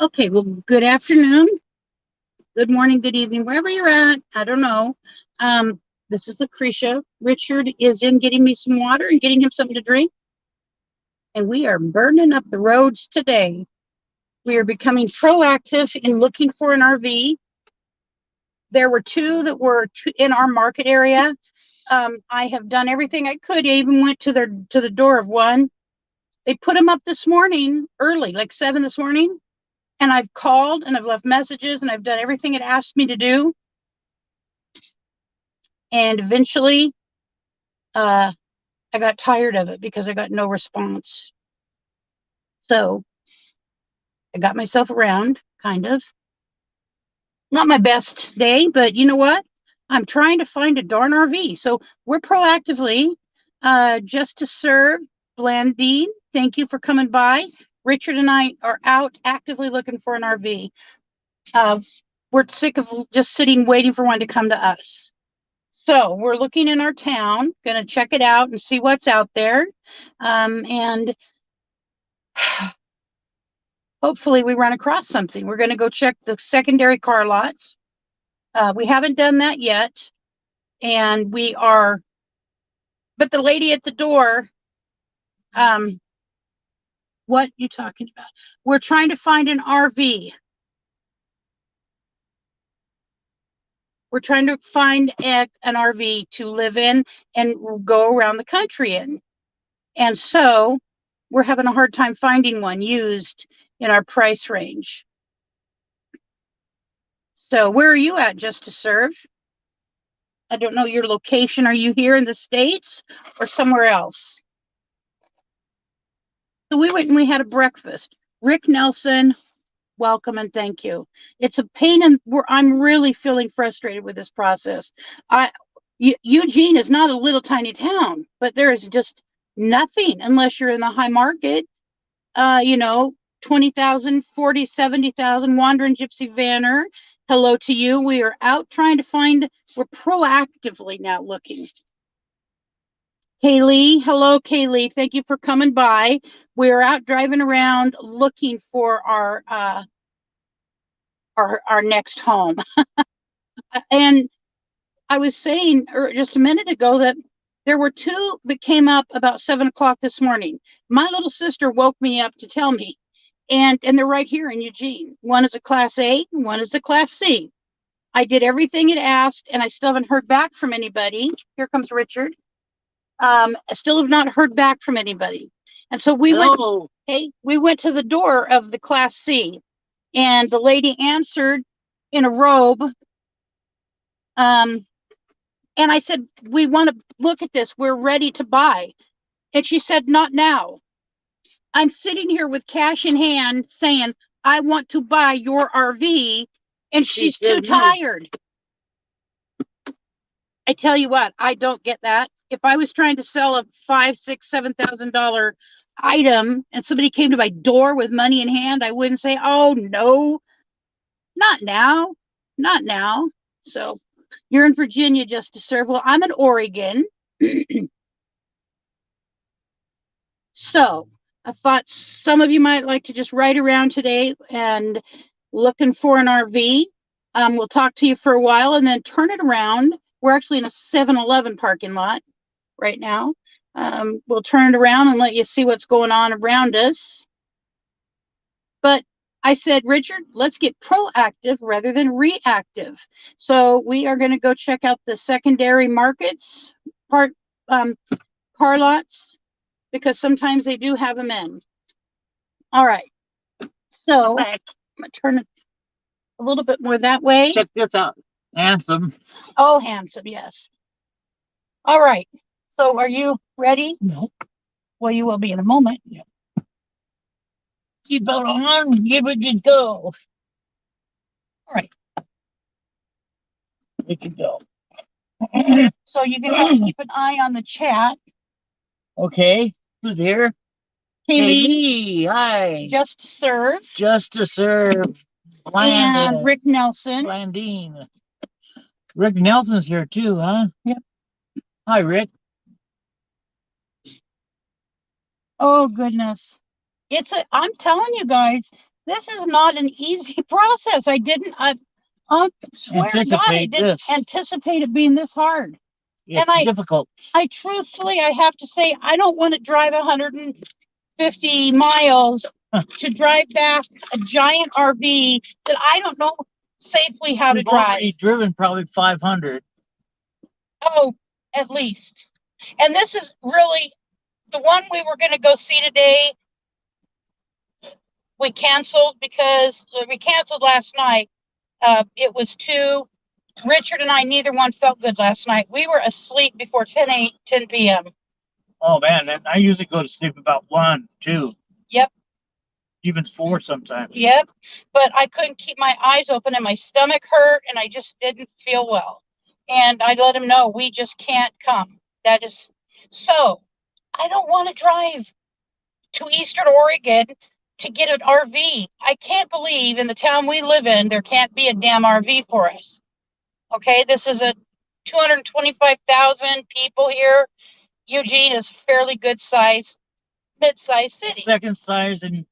Okay, well, good afternoon, good morning, good evening, wherever you're at. I don't know. Um, this is Lucretia. Richard is in getting me some water and getting him something to drink. And we are burning up the roads today. We are becoming proactive in looking for an RV. There were two that were in our market area. I have done everything I could. I even went to the door of one. They put them up this morning early, like 7 this morning. And I've called and I've left messages and I've done everything it asked me to do. And eventually, I got tired of it because I got no response. So I got myself around, kind of. Not my best day, but you know what? I'm trying to find a darn RV. So we're proactively, just to serve. Blandine, thank you for coming by. Richard and I are out actively looking for an RV. We're sick of just sitting waiting for one to come to us. So we're looking in our town, going to check it out and see what's out there. And hopefully we run across something. We're going to go check the secondary car lots. We haven't done that yet. And we are, but the lady at the door, what you talking about? We're trying to find an RV. We're trying to find an RV to live in and go around the country in. And so we're having a hard time finding one used in our price range. So where are you at, just to serve? I don't know your location. Are you here in the States or somewhere else? So we went and we had a breakfast. Rick Nelson, welcome and thank you. It's a pain, and I'm really feeling frustrated with this process. Eugene is not a little tiny town, but there is just nothing unless you're in the high market. 20,000, 40, 70,000. Wandering Gypsy Vanner, hello to you. We are out trying to find, we're proactively now looking. Kaylee, hello, Kaylee. Thank you for coming by. We're out driving around looking for our next home. And I was saying just a minute ago that there were two that came up about 7 o'clock this morning. My little sister woke me up to tell me, and they're right here in Eugene. One is a Class A, and one is the Class C. I did everything it asked, and I still haven't heard back from anybody. Here comes Richard. I still have not heard back from anybody. And so we went to the door of the Class C, and the lady answered in a robe. And I said, we want to look at this. We're ready to buy. And she said, not now. I'm sitting here with cash in hand saying, I want to buy your RV. And she's too tired. I tell you what, I don't get that. If I was trying to sell a $5,000, $6,000, $7,000 item and somebody came to my door with money in hand, I wouldn't say, oh, no, not now, not now. So you're in Virginia, just to serve. Well, I'm in Oregon. So I thought some of you might like to just ride around today and looking for an RV. We'll talk to you for a while and then turn it around. We're actually in a 7-Eleven parking lot right now. We'll turn it around and let you see what's going on around us. But I said, Richard, let's get proactive rather than reactive. So we are going to go check out the secondary markets, car lots, because sometimes they do have them in. All right. So I'm going to turn it a little bit more that way. Check this out. Handsome. Oh, handsome, yes. All right. So are you ready? No. Well, you will be in a moment. Yeah. Seatbelt on, give it a go. All right. It can go. So you can keep an eye on the chat. Okay. Who's here? Kaylee. Hi. Just to serve. Just to serve. And Rick Nelson. Blandine. Rick Nelson's here too, huh? Yep. Hi, Rick. Oh, goodness. I'm telling you guys, this is not an easy process. I swear to God, I didn't anticipate it being this hard. It's difficult. I truthfully, I have to say, I don't want to drive 150 miles to drive back a giant RV that I don't know safely how to drive. We've already driven probably 500. Oh, at least. And this is really the one we were going to go see today. We canceled because we canceled last night. It was too. Richard and I, neither one felt good last night. We were asleep before 10 p.m. Oh, man. And I usually go to sleep about 1, 2. Yep. Even 4 sometimes. Yep. But I couldn't keep my eyes open and my stomach hurt and I just didn't feel well. And I let him know we just can't come. That is so. I don't want to drive to Eastern Oregon to get an RV. I can't believe in the town we live in, there can't be a damn RV for us. Okay, this is a 225,000 people here. Eugene is fairly good size, mid-sized city. Second size in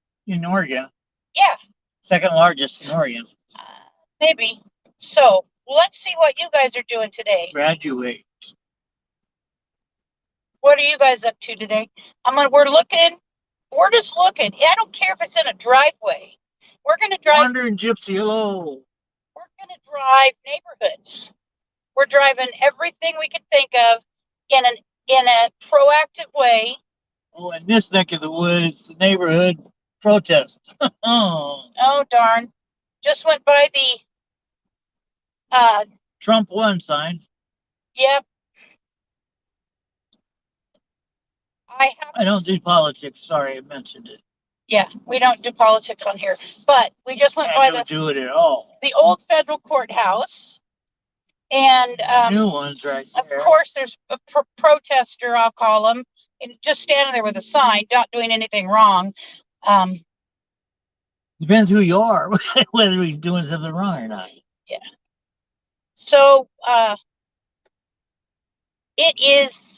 Oregon. Yeah. Second largest in Oregon. Maybe. So let's see what you guys are doing today. Graduate. What are you guys up to today? We're just looking. I don't care if it's in a driveway. We're going to drive. Wandering Gypsy, hello. We're going to drive neighborhoods. We're driving everything we could think of in a proactive way. Oh, in this neck of the woods, the neighborhood protest. Oh, darn. Just went by the Trump won sign. Yep. I don't do politics. Sorry, I mentioned it. Yeah, we don't do politics on here, but we just went by do it at all. The old federal courthouse, and new ones right there. Of course, there's a protester, I'll call him, and just standing there with a sign, not doing anything wrong. Depends who you are, whether he's doing something wrong or not. Yeah. So it is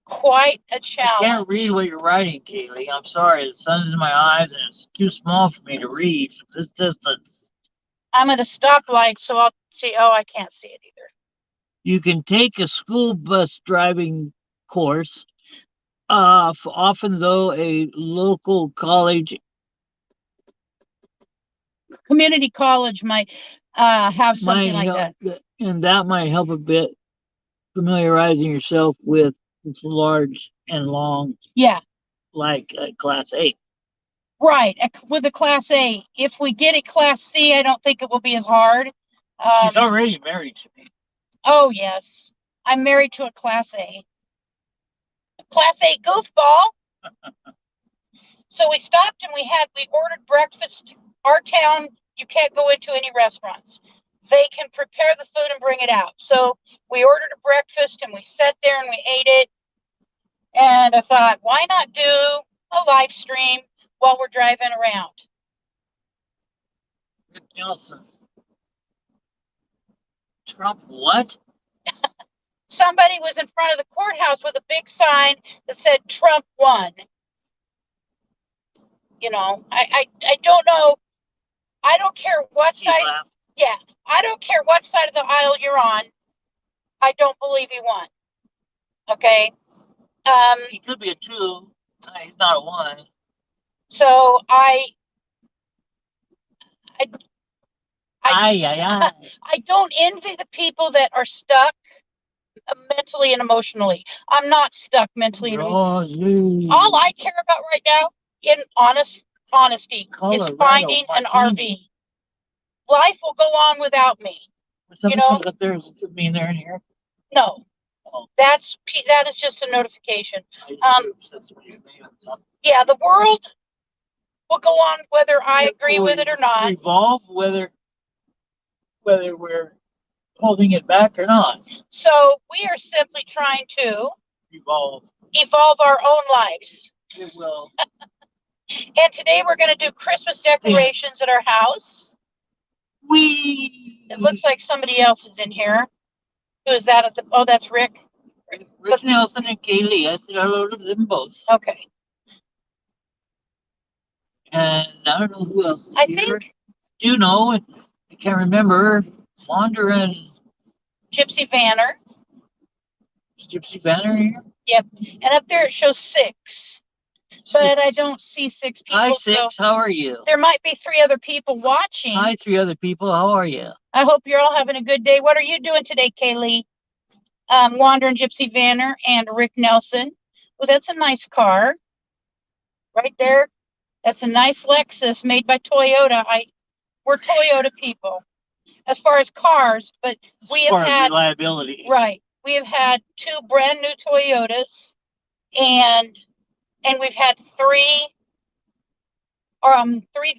quite a challenge. I can't read what you're writing, Kaylee. I'm sorry. The sun's in my eyes and it's too small for me to read from this distance. I'm at a stoplight, so I'll see. Oh, I can't see it either. You can take a school bus driving course. Often, though, a local college, community college might have something like that. And that might help a bit familiarizing yourself with it's large and long. Yeah. Like Class A. Right. With a Class A. If we get a Class C, I don't think it will be as hard. She's already married to me. Oh, yes. I'm married to a Class A. A Class A goofball. So we stopped and we ordered breakfast. Our town, you can't go into any restaurants. They can prepare the food and bring it out. So we ordered a breakfast and we sat there and we ate it. And I thought, why not do a live stream while we're driving around? Nelson. Trump what? Somebody was in front of the courthouse with a big sign that said Trump won. You know, I don't know. I don't care what side. Yeah, I don't care what side of the aisle you're on. I don't believe he won. Okay. He could be a 2. He's not a 1. So I don't envy the people that are stuck mentally and emotionally. I'm not stuck mentally and emotionally. All I care about right now, in honesty, is finding an RV. Life will go on without me. When somebody comes up there, does it mean they're in here? No. Oh. That is just a notification. Yeah, the world will go on whether I agree with it or not. Evolve whether we're holding it back or not. So we are simply trying to evolve our own lives. It will. And today we're going to do Christmas decorations at our house. It looks like somebody else is in here. Who is that? That's Rick. Rick Nelson and Kaylee. I said hello to them both. Okay. And I don't know who else is I here. think You know, I can't remember. Wander and Gypsy Vanner. Gypsy Banner here. Yep. And up there it shows 6. But I don't see 6 people. Hi, 6. So how are you? there might be 3 other people watching. Hi, 3 other people. How are you? I hope you're all having a good day. What are you doing today, Kaylee? Wander and Gypsy Vanner and Rick Nelson. Well, that's a nice car. Right there. That's a nice Lexus made by Toyota. We're Toyota people as far as cars, but we have had reliability. Right. We have had 2 brand new Toyotas, and we've had 3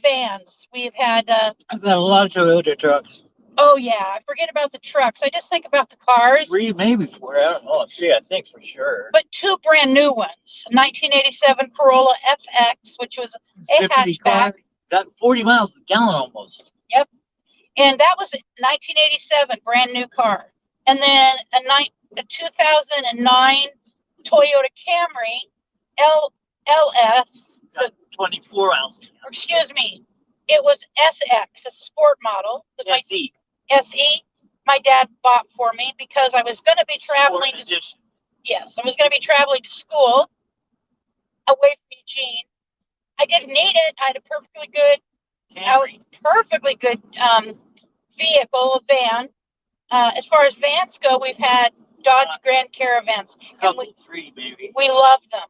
vans. We've had I've got a lot of Toyota trucks. Oh yeah, I forget about the trucks. I just think about the cars. 3, maybe 4. I don't know. 3, I think for sure. But 2 brand new ones. 1987 Corolla FX, which was a hatchback. Got 40 miles a gallon almost. Yep. And that was a 1987 brand new car. And then a 2009 Toyota Camry LS. Got 24 ounces. Excuse me. It was SX, a sport model. SE. SE. My dad bought for me because I was going to be traveling to. Yes, I was going to be traveling to school away from Eugene. I didn't need it. I had a perfectly good vehicle, a van. As far as vans go, we've had Dodge Grand Caravans. Couple, 3 maybe. We love them.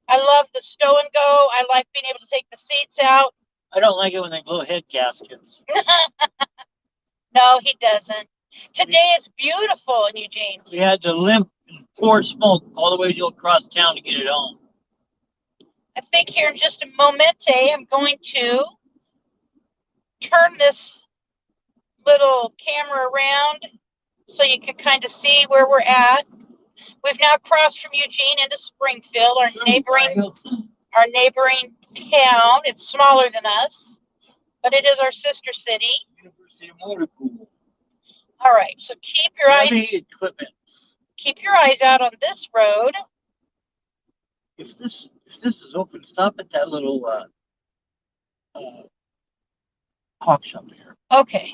I love the stow and go. I like being able to take the seats out. I don't like it when they blow head gaskets. No, he doesn't. Today is beautiful in Eugene. We had to limp and pour smoke all the way across town to get it home. I think here in just a moment, I'm going to turn this little camera around so you can kind of see where we're at. We've now crossed from Eugene into Springfield, our neighboring town. It's smaller than us, but it is our sister city. University Motor Pool. All right, so keep your eyes out on this road. If this is open, stop at that little hawk shop here. Okay.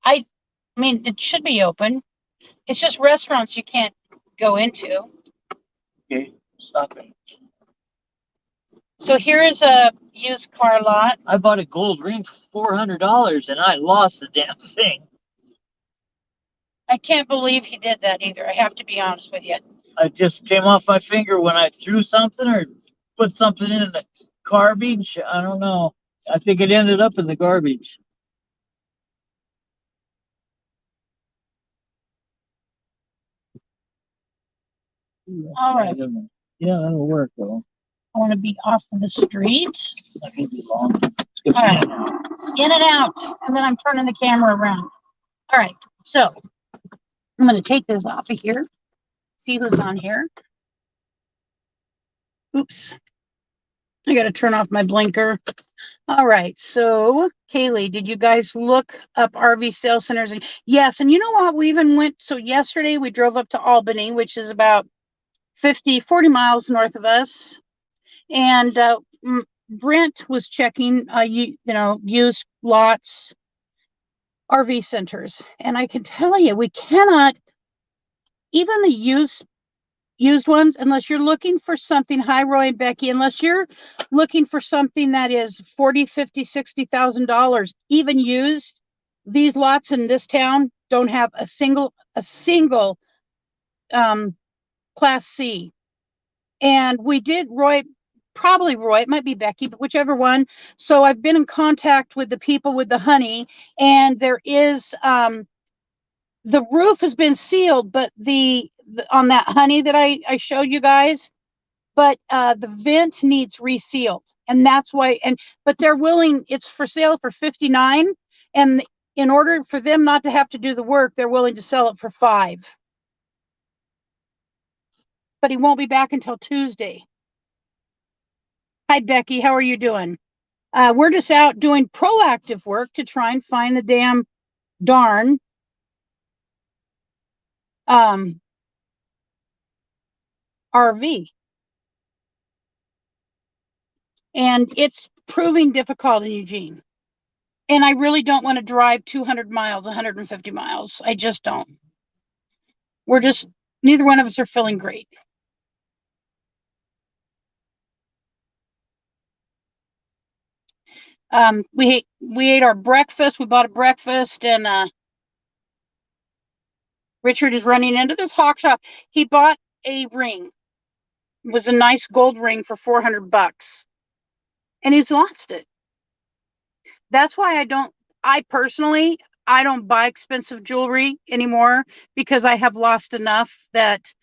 I mean, it should be open. It's just restaurants you can't go into. Okay, stop it. So here's a used car lot. I bought a gold ring for $400 and I lost the damn thing. I can't believe he did that either. I have to be honest with you. I just came off my finger when I threw something or put something in the garbage. I don't know. I think it ended up in the garbage. All right. Yeah, that'll work though. I want to be off of the street. Not gonna be long. All right. In and out. And then I'm turning the camera around. All right. So I'm going to take this off of here. See who's on here. Oops. I got to turn off my blinker. All right. So Kaylee, did you guys look up RV sales centers? Yes. And you know what? We even went. So yesterday we drove up to Albany, which is about 40 miles north of us. And Brent was checking, used lots, RV centers. And I can tell you, we cannot, even the used ones, unless you're looking for something, hi Roy and Becky, unless you're looking for something that is $40, $50, $60,000, even used, these lots in this town don't have a single Class C. And we did, Roy, it might be Becky, but whichever one. So I've been in contact with the people with the honey, and there is the roof has been sealed, but the on that honey that I showed you guys, but the vent needs resealed, and that's why. But they're willing. It's for sale for $59, and in order for them not to have to do the work, they're willing to sell it for $5. But he won't be back until Tuesday. Hi, Becky. How are you doing? We're just out doing proactive work to try and find the darn RV. And it's proving difficult in Eugene. And I really don't want to drive 200 miles, 150 miles. I just don't. Neither one of us are feeling great. We ate our breakfast. We bought a breakfast, and Richard is running into this hawk shop. He bought a ring. It was a nice gold ring for $400, and he's lost it. That's why I personally don't buy expensive jewelry anymore, because I have lost enough that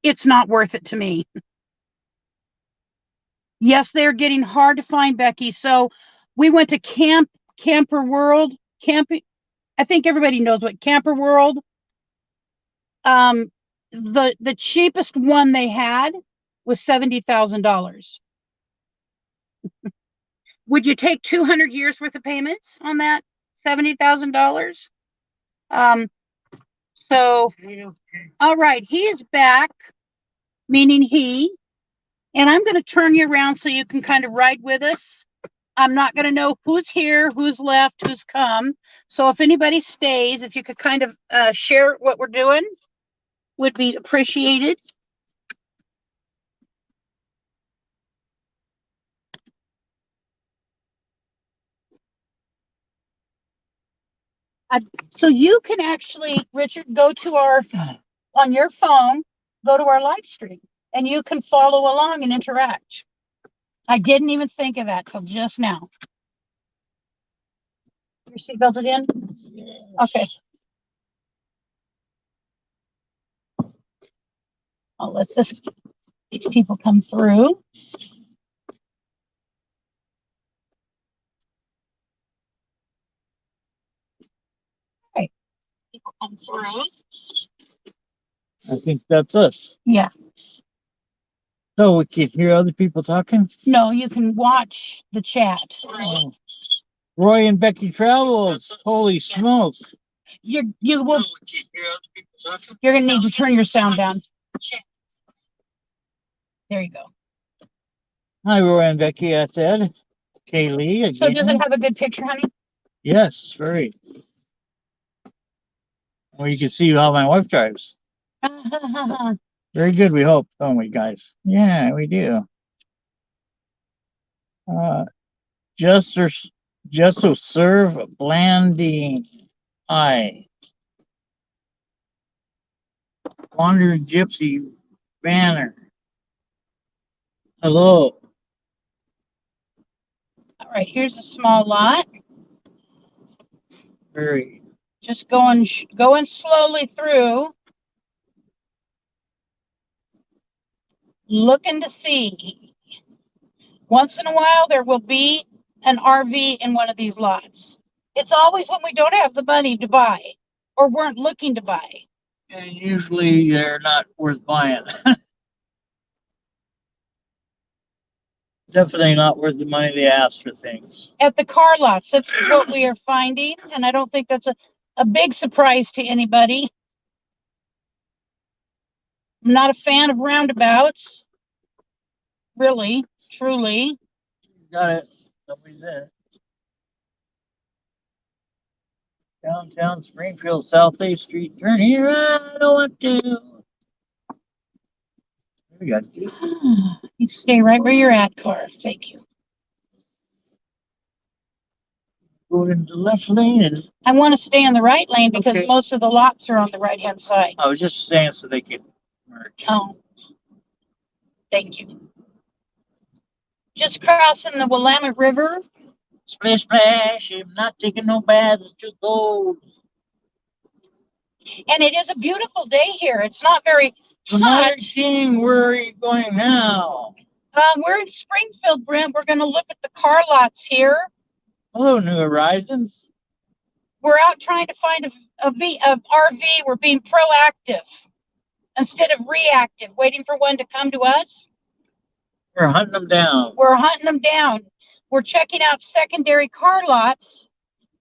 it's not worth it to me. Yes, they're getting hard to find, Becky. So we went to Camper World. I think everybody knows what Camper World. The cheapest one they had was $70,000. Would you take 200 years worth of payments on that $70,000? So, all right, he is back, meaning he, and I'm going to turn you around so you can kind of ride with us. I'm not going to know who's here, who's left, who's come. So if anybody stays, if you could kind of share what we're doing, would be appreciated. So you can actually, Richard, go to on your phone, go to our live stream, and you can follow along and interact. I didn't even think of that till just now. Your seatbelt again? Okay. I'll let these people come through. Okay. People come through. I think that's us. Yeah. So we can hear other people talking? No, you can watch the chat. Oh. Roy and Becky Travels. Holy smoke. You're gonna need to turn your sound down. There you go. Hi, Roy and Becky, I said. Kaylee again. So does it have a good picture, honey? Yes, very. Well, you can see how my wife drives. Very good, we hope, don't we, guys? Yeah, we do. Just to serve blanding. Hi. Wandering Gypsy Banner. Hello. All right, here's a small lot. Very. Just going slowly through, looking to see. Once in a while, there will be an RV in one of these lots. It's always when we don't have the money to buy or weren't looking to buy. And usually they're not worth buying. Definitely not worth the money they ask for things. At the car lots, that's what we are finding, and I don't think that's a big surprise to anybody. I'm not a fan of roundabouts. Really, truly. Got it. Nobody's there. Downtown Springfield, South 8th Street. Turn here. I don't want to. We got you. You stay right where you're at, car. Thank you. Go into the left lane. And I want to stay in the right lane because okay. Most of the lots are on the right-hand side. I was just saying so they could merge. Oh, thank you. Just crossing the Willamette River. Splish splash, I'm not taking no baths, it's too cold. And it is a beautiful day here. It's not very hot. King, where are you going now? We're in Springfield, Brent. We're going to look at the car lots here. Hello, New Horizons. We're out trying to find a RV. We're being proactive instead of reactive, waiting for one to come to us. We're hunting them down. We're hunting them down. We're checking out secondary car lots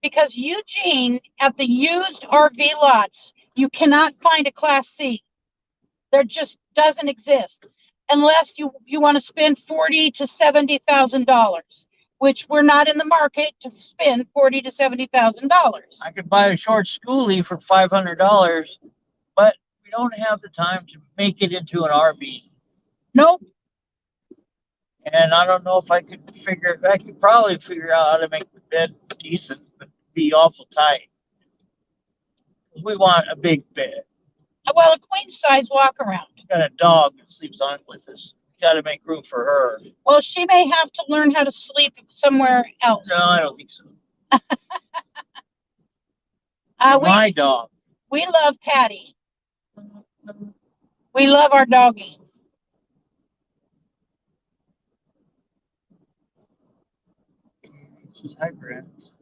because Eugene, at the used RV lots, you cannot find a Class C. There just doesn't exist. unless you want to spend $40,000 to $70,000, which we're not in the market to spend $40,000 to $70,000. I could buy a short schoolie for $500, but we don't have the time to make it into an RV. Nope. And I don't know if I could probably figure out how to make the bed decent, but be awful tight. We want a big bed. Well, a queen size walk around. We got a dog that sleeps on it with us. Got to make room for her. Well, she may have to learn how to sleep somewhere else. No, I don't think so. My dog. We love Patty. We love our doggie. Hi, Brent.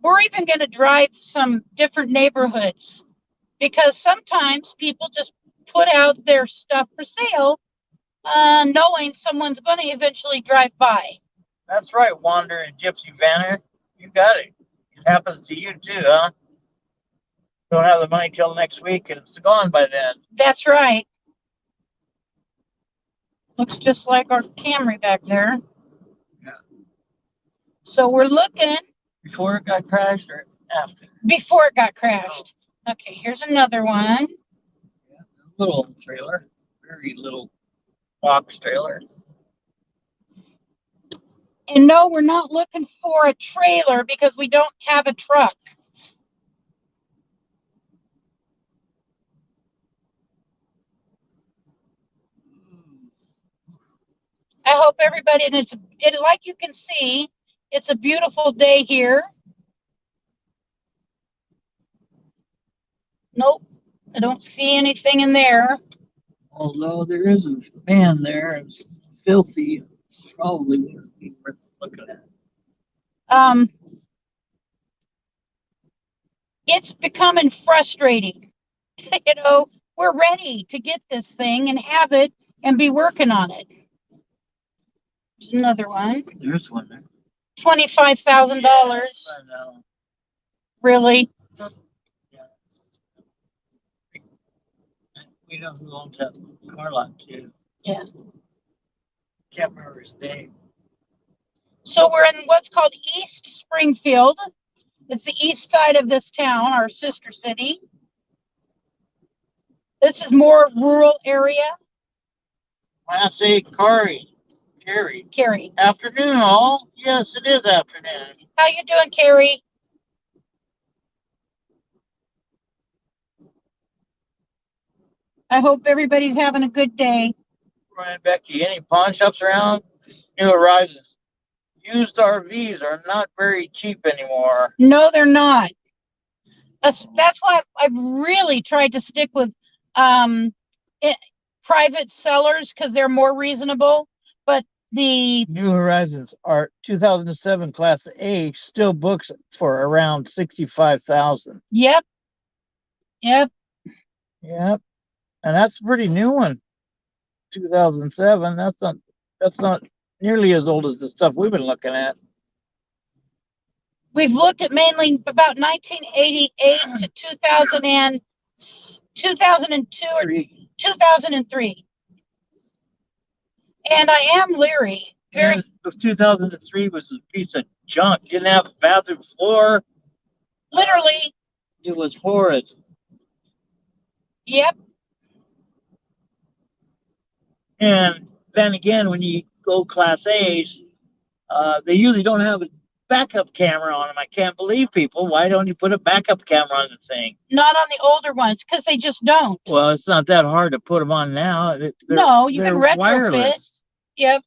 We're even going to drive some different neighborhoods because sometimes people just put out their stuff for sale, knowing someone's going to eventually drive by. That's right, Wander and Gypsy Vanner. You got it. It happens to you too, huh? Don't have the money till next week and it's gone by then. That's right. Looks just like our Camry back there. Yeah. So we're looking. Before it got crashed or after? Before it got crashed. Oh. Okay, here's another one. Yeah, little trailer. Very little box trailer. And no, we're not looking for a trailer because we don't have a truck. I hope everybody, and like you can see, it's a beautiful day here. Nope, I don't see anything in there. Although there is a van there, it's filthy. Probably wouldn't be worth looking at. It's becoming frustrating. You know, we're ready to get this thing and have it and be working on it. There's another one. There's one there. $25,000. Yes, I know. Really? Yeah. We know who owns that car lot too. Yeah. Can't remember his name. So we're in what's called East Springfield. It's the east side of this town, our sister city. This is more rural area. Class 8 Carrie. Afternoon, all. Yes, it is afternoon. How you doing, Carrie? I hope everybody's having a good day. Brian, Becky, any pawn shops around? New Horizons. Used RVs are not very cheap anymore. No, they're not. That's why I've really tried to stick with private sellers because they're more reasonable. But the New Horizons are 2007 Class A still books for around 65,000. Yep. And that's a pretty new one. 2007. That's not nearly as old as the stuff we've been looking at. We've looked at mainly about 1988 to 2002 or 2003. And I am leery. And 2003 was a piece of junk. Didn't have a bathroom floor. Literally. It was horrid. Yep. And then again, when you go Class A's, they usually don't have a backup camera on them. I can't believe people. Why don't you put a backup camera on the thing? Not on the older ones, because they just don't. Well, it's not that hard to put them on now. No, you can retrofit. Wireless. Yep.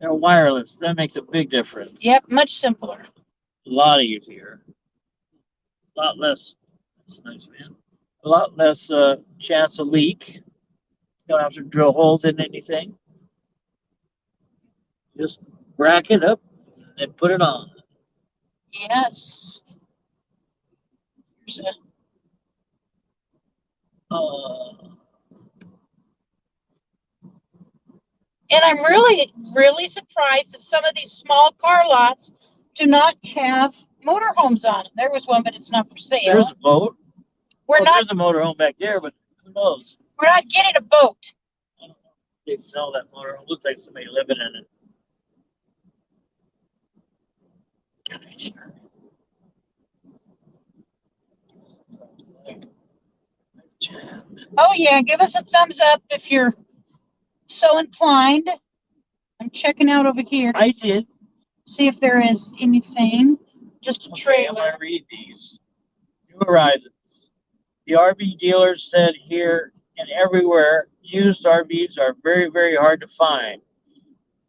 They're wireless. That makes a big difference. Yep, much simpler. A lot easier. A lot less. That's nice, man. A lot less chance of leak. Don't have to drill holes in anything. Just rack it up and put it on. Yes. Here's a and I'm really, really surprised that some of these small car lots do not have motorhomes on them. There was one, but it's not for sale. There's a boat. We're not. There's a motorhome back there, but who knows? We're not getting a boat. I don't know. They sell that motorhome. Looks like somebody living in it. Oh yeah, give us a thumbs up if you're so inclined. I'm checking out over here. I did. See if there is anything. Just a trailer. I'm gonna read these. New Horizons. The RV dealers said here and everywhere, used RVs are very, very hard to find.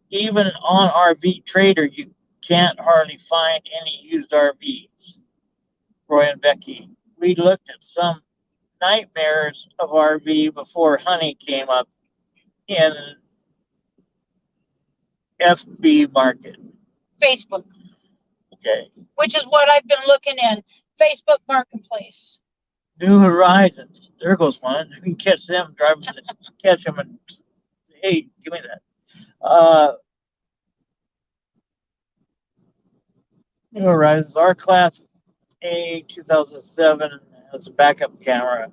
Even on RV Trader, you can't hardly find any used RVs. Roy and Becky. We looked at some nightmares of RV before Honey came up in FB Market. Facebook. Okay. Which is what I've been looking in. Facebook Marketplace. New Horizons. There goes one. We can catch them, catch them, and hey, give me that. New Horizons. Our Class A 2007 has a backup camera.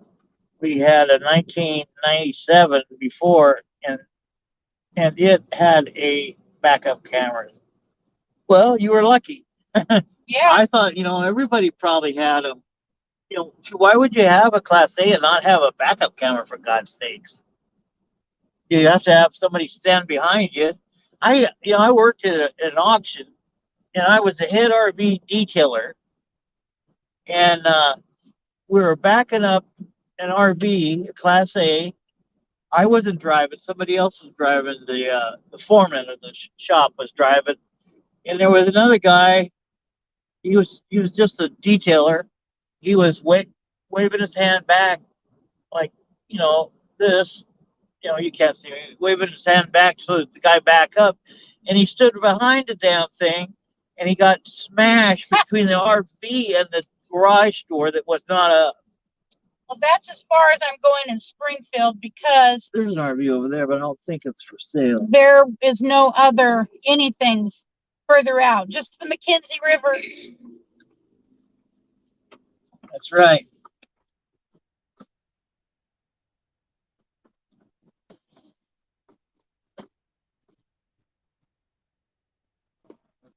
We had a 1997 before, and it had a backup camera. Well, you were lucky. Yeah. I thought, everybody probably had them. Why would you have a Class A and not have a backup camera, for God's sakes? You have to have somebody stand behind you. I worked at an auction, and I was a head RV detailer, and we were backing up an RV, Class A. I wasn't driving; somebody else was driving. The foreman of the shop was driving, and there was another guy. He was just a detailer. He was waving his hand back, like this. You can't see me, waving his hand back so the guy back up, and he stood behind the damn thing, and he got smashed between the RV and the garage door that was not a. Well, that's as far as I'm going in Springfield because there's an RV over there, but I don't think it's for sale. There is no other anything further out, just the McKenzie River. That's right.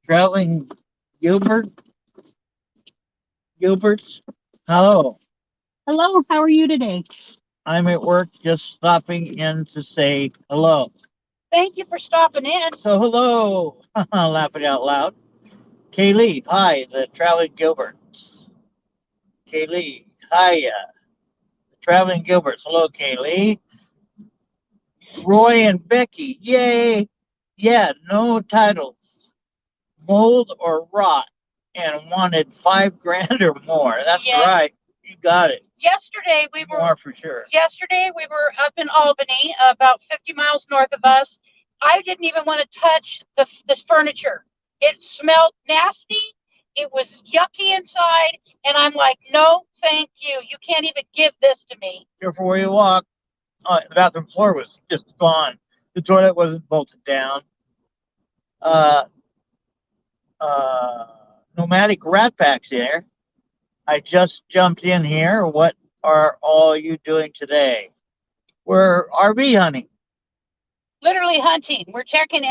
Traveling Gilbert's. Hello. Hello, how are you today? I'm at work, just stopping in to say hello. Thank you for stopping in. So hello, laughing out loud. Kaylee, hi, the Traveling Gilberts. Kaylee, hiya. The Traveling Gilberts. Hello, Kaylee. Roy and Becky, yay. Yeah, no titles. Mold or rot, and wanted $5,000 or more. That's right. You got it. Yesterday we were more for sure. Yesterday we were up in Albany, about 50 miles north of us. I didn't even want to touch the furniture. It smelled nasty. It was yucky inside, and I'm like, no, thank you. You can't even give this to me. Careful where you walk. The bathroom floor was just gone. The toilet wasn't bolted down. Nomadic rat packs here. I just jumped in here. What are all you doing today? We're RV hunting. Literally hunting. We're checking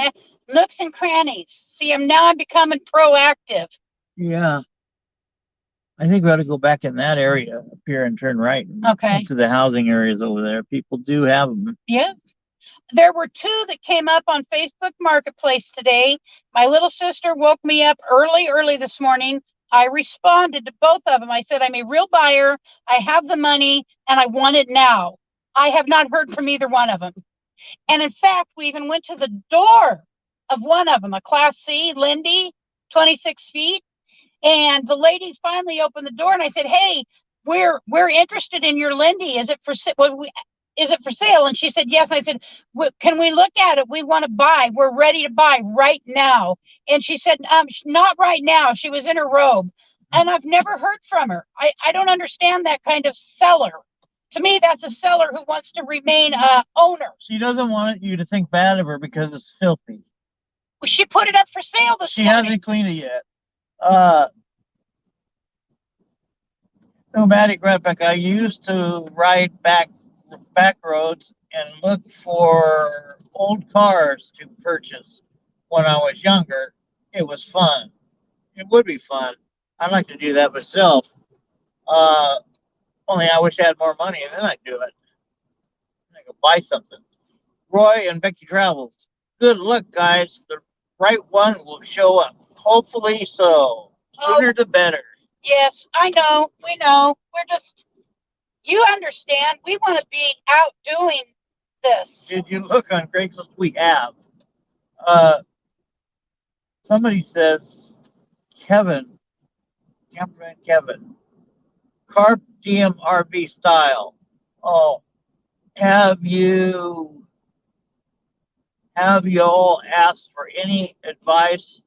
nooks and crannies. See, I'm becoming proactive. Yeah. I think we ought to go back in that area up here and turn right. Okay. To the housing areas over there. People do have them. Yeah. There were two that came up on Facebook Marketplace today. My little sister woke me up early this morning. I responded to both of them. I said, I'm a real buyer. I have the money and I want it now. I have not heard from either one of them. And in fact, we even went to the door of one of them, a Class C, Lindy, 26 feet. And the lady finally opened the door and I said, hey, we're interested in your Lindy. Is it for sale? And she said, yes. And I said, can we look at it? We want to buy. We're ready to buy right now. And she said, not right now. She was in her robe. And I've never heard from her. I don't understand that kind of seller. To me, that's a seller who wants to remain owner. She doesn't want you to think bad of her because it's filthy. Well, she put it up for sale this morning. She hasn't cleaned it yet. Nomadic redback. I used to ride back roads and look for old cars to purchase when I was younger. It was fun. It would be fun. I'd like to do that myself. Uh, Only I wish I had more money and then I'd do it. I could buy something. Roy and Becky Travels. Good luck, guys. The right one will show up. Hopefully so. Sooner the better. Yes, I know. We know. We're just, you understand. We want to be out doing this. Did you look on Craigslist? We have. Somebody says Kevin, Camperman Kevin, Carp Diem RV style. Oh, have you all asked for any advice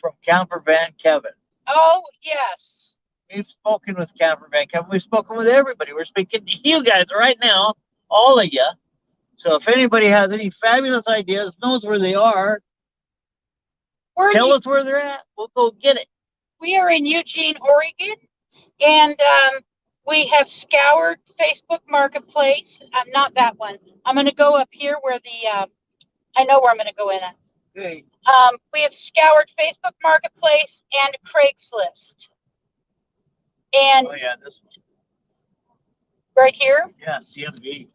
from Campervan Kevin? Oh, yes. We've spoken with Campervan Kevin. We've spoken with everybody. We're speaking to you guys right now, all of you. So if anybody has any fabulous ideas, knows where they are, tell us where they're at. We'll go get it. We are in Eugene, Oregon, and we have scoured Facebook Marketplace. Not that one. I'm going to go up here where the, I know where I'm going to go in at. Okay. We have scoured Facebook Marketplace and Craigslist. And oh, yeah, this one. Right here? Yeah, CMV.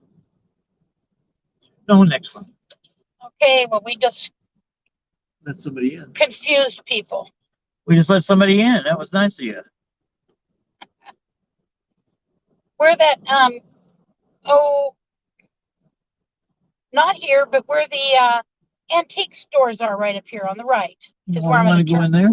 No, next one. Okay, well, we just let somebody in. Confused people. We just let somebody in. That was nice of you. Where that, oh, not here, but where the antique stores are right up here on the right. Is where I'm going to go in there?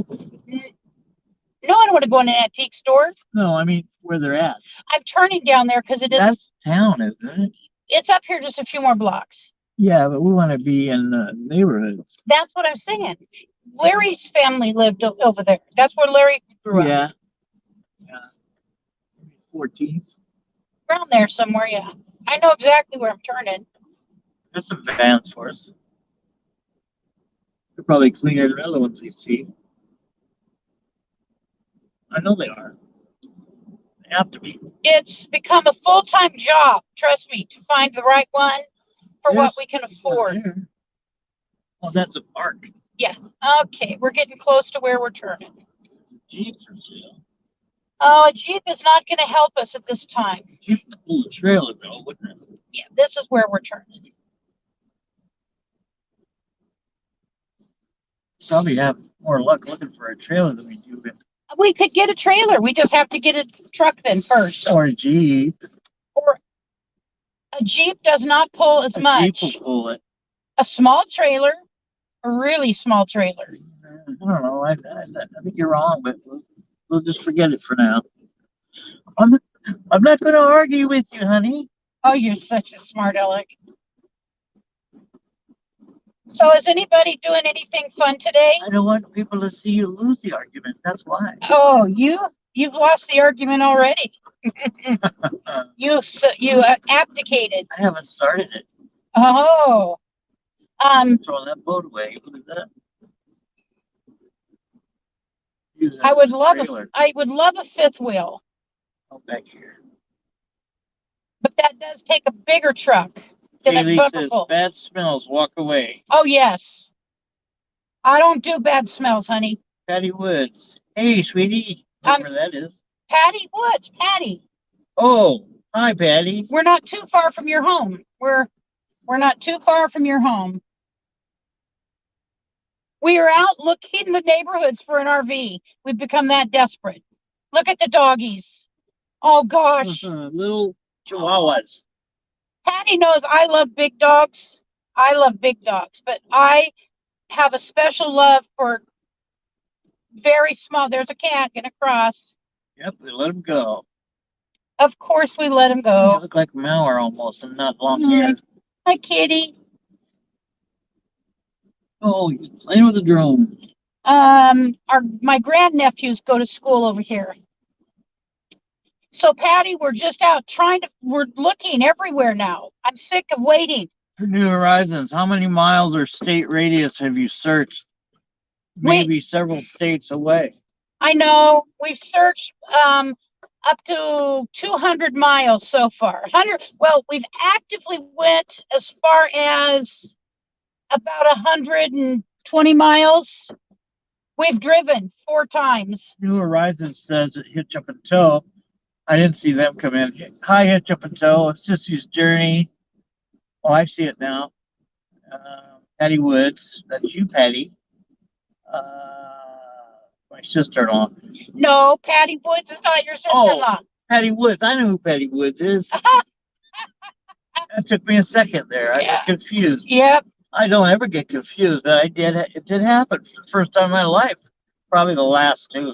No, I don't want to go in an antique store. No, I mean where they're at. I'm turning down there because it is. That's town, isn't it? It's up here just a few more blocks. Yeah, but we want to be in the neighborhoods. That's what I'm saying. Larry's family lived over there. That's where Larry grew up. Yeah. 14th. Around there somewhere, yeah. I know exactly where I'm turning. There's some vans for us. They're probably cleaner than other ones we see. I know they are. They have to be. It's become a full-time job, trust me, to find the right one for what we can afford. Oh, that's a park. Yeah. Okay, we're getting close to where we're turning. Jeeps for sale. Oh, a Jeep is not going to help us at this time. Jeep would pull a trailer though, wouldn't it? Yeah, this is where we're turning. Probably have more luck looking for a trailer than we do. We could get a trailer. We just have to get a truck then first. Or a Jeep. Or a Jeep does not pull as much. Jeep will pull it. A small trailer, a really small trailer. I don't know. I think you're wrong, but we'll just forget it for now. I'm not going to argue with you, honey. Oh, you're such a smart aleck. So is anybody doing anything fun today? I don't want people to see you lose the argument. That's why. Oh, you've lost the argument already. You abdicated. I haven't started it. Oh. Throwing that boat away. Look at that. I would love a fifth wheel. Oh, back here. But that does take a bigger truck. Kaylee says, bad smells, walk away. Oh, yes. I don't do bad smells, honey. Patty Woods. Hey, sweetie. Whatever that is. Patty Woods. Patty. Oh, hi, Patty. We're not too far from your home. We're not too far from your home. We are out looking in the neighborhoods for an RV. We've become that desperate. Look at the doggies. Oh, gosh. Little chihuahuas. Patty knows I love big dogs. I love big dogs, but I have a special love for very small. There's a cat gonna cross. Yep, we let him go. Of course we let him go. You look like Mauer almost and not long hair. Hi, kitty. Oh, he's playing with a drone. My grandnephews go to school over here. So, Patty, we're just out we're looking everywhere now. I'm sick of waiting. For New Horizons, how many miles or state radius have you searched? Maybe several states away. I know. We've searched up to 200 miles so far. 100. Well, we've actively went as far as about 120 miles. We've driven 4 times. New Horizons says it hitch up and tow. I didn't see them come in. Hi, hitch up and tow. It's just his journey. Oh, I see it now. Patty Woods. That's you, Patty. My sister-in-law. No, Patty Woods is not your sister-in-law. Oh, Patty Woods. I know who Patty Woods is. That took me a second there. I got confused. Yep. I don't ever get confused, but I did. It did happen for the first time in my life. Probably the last two.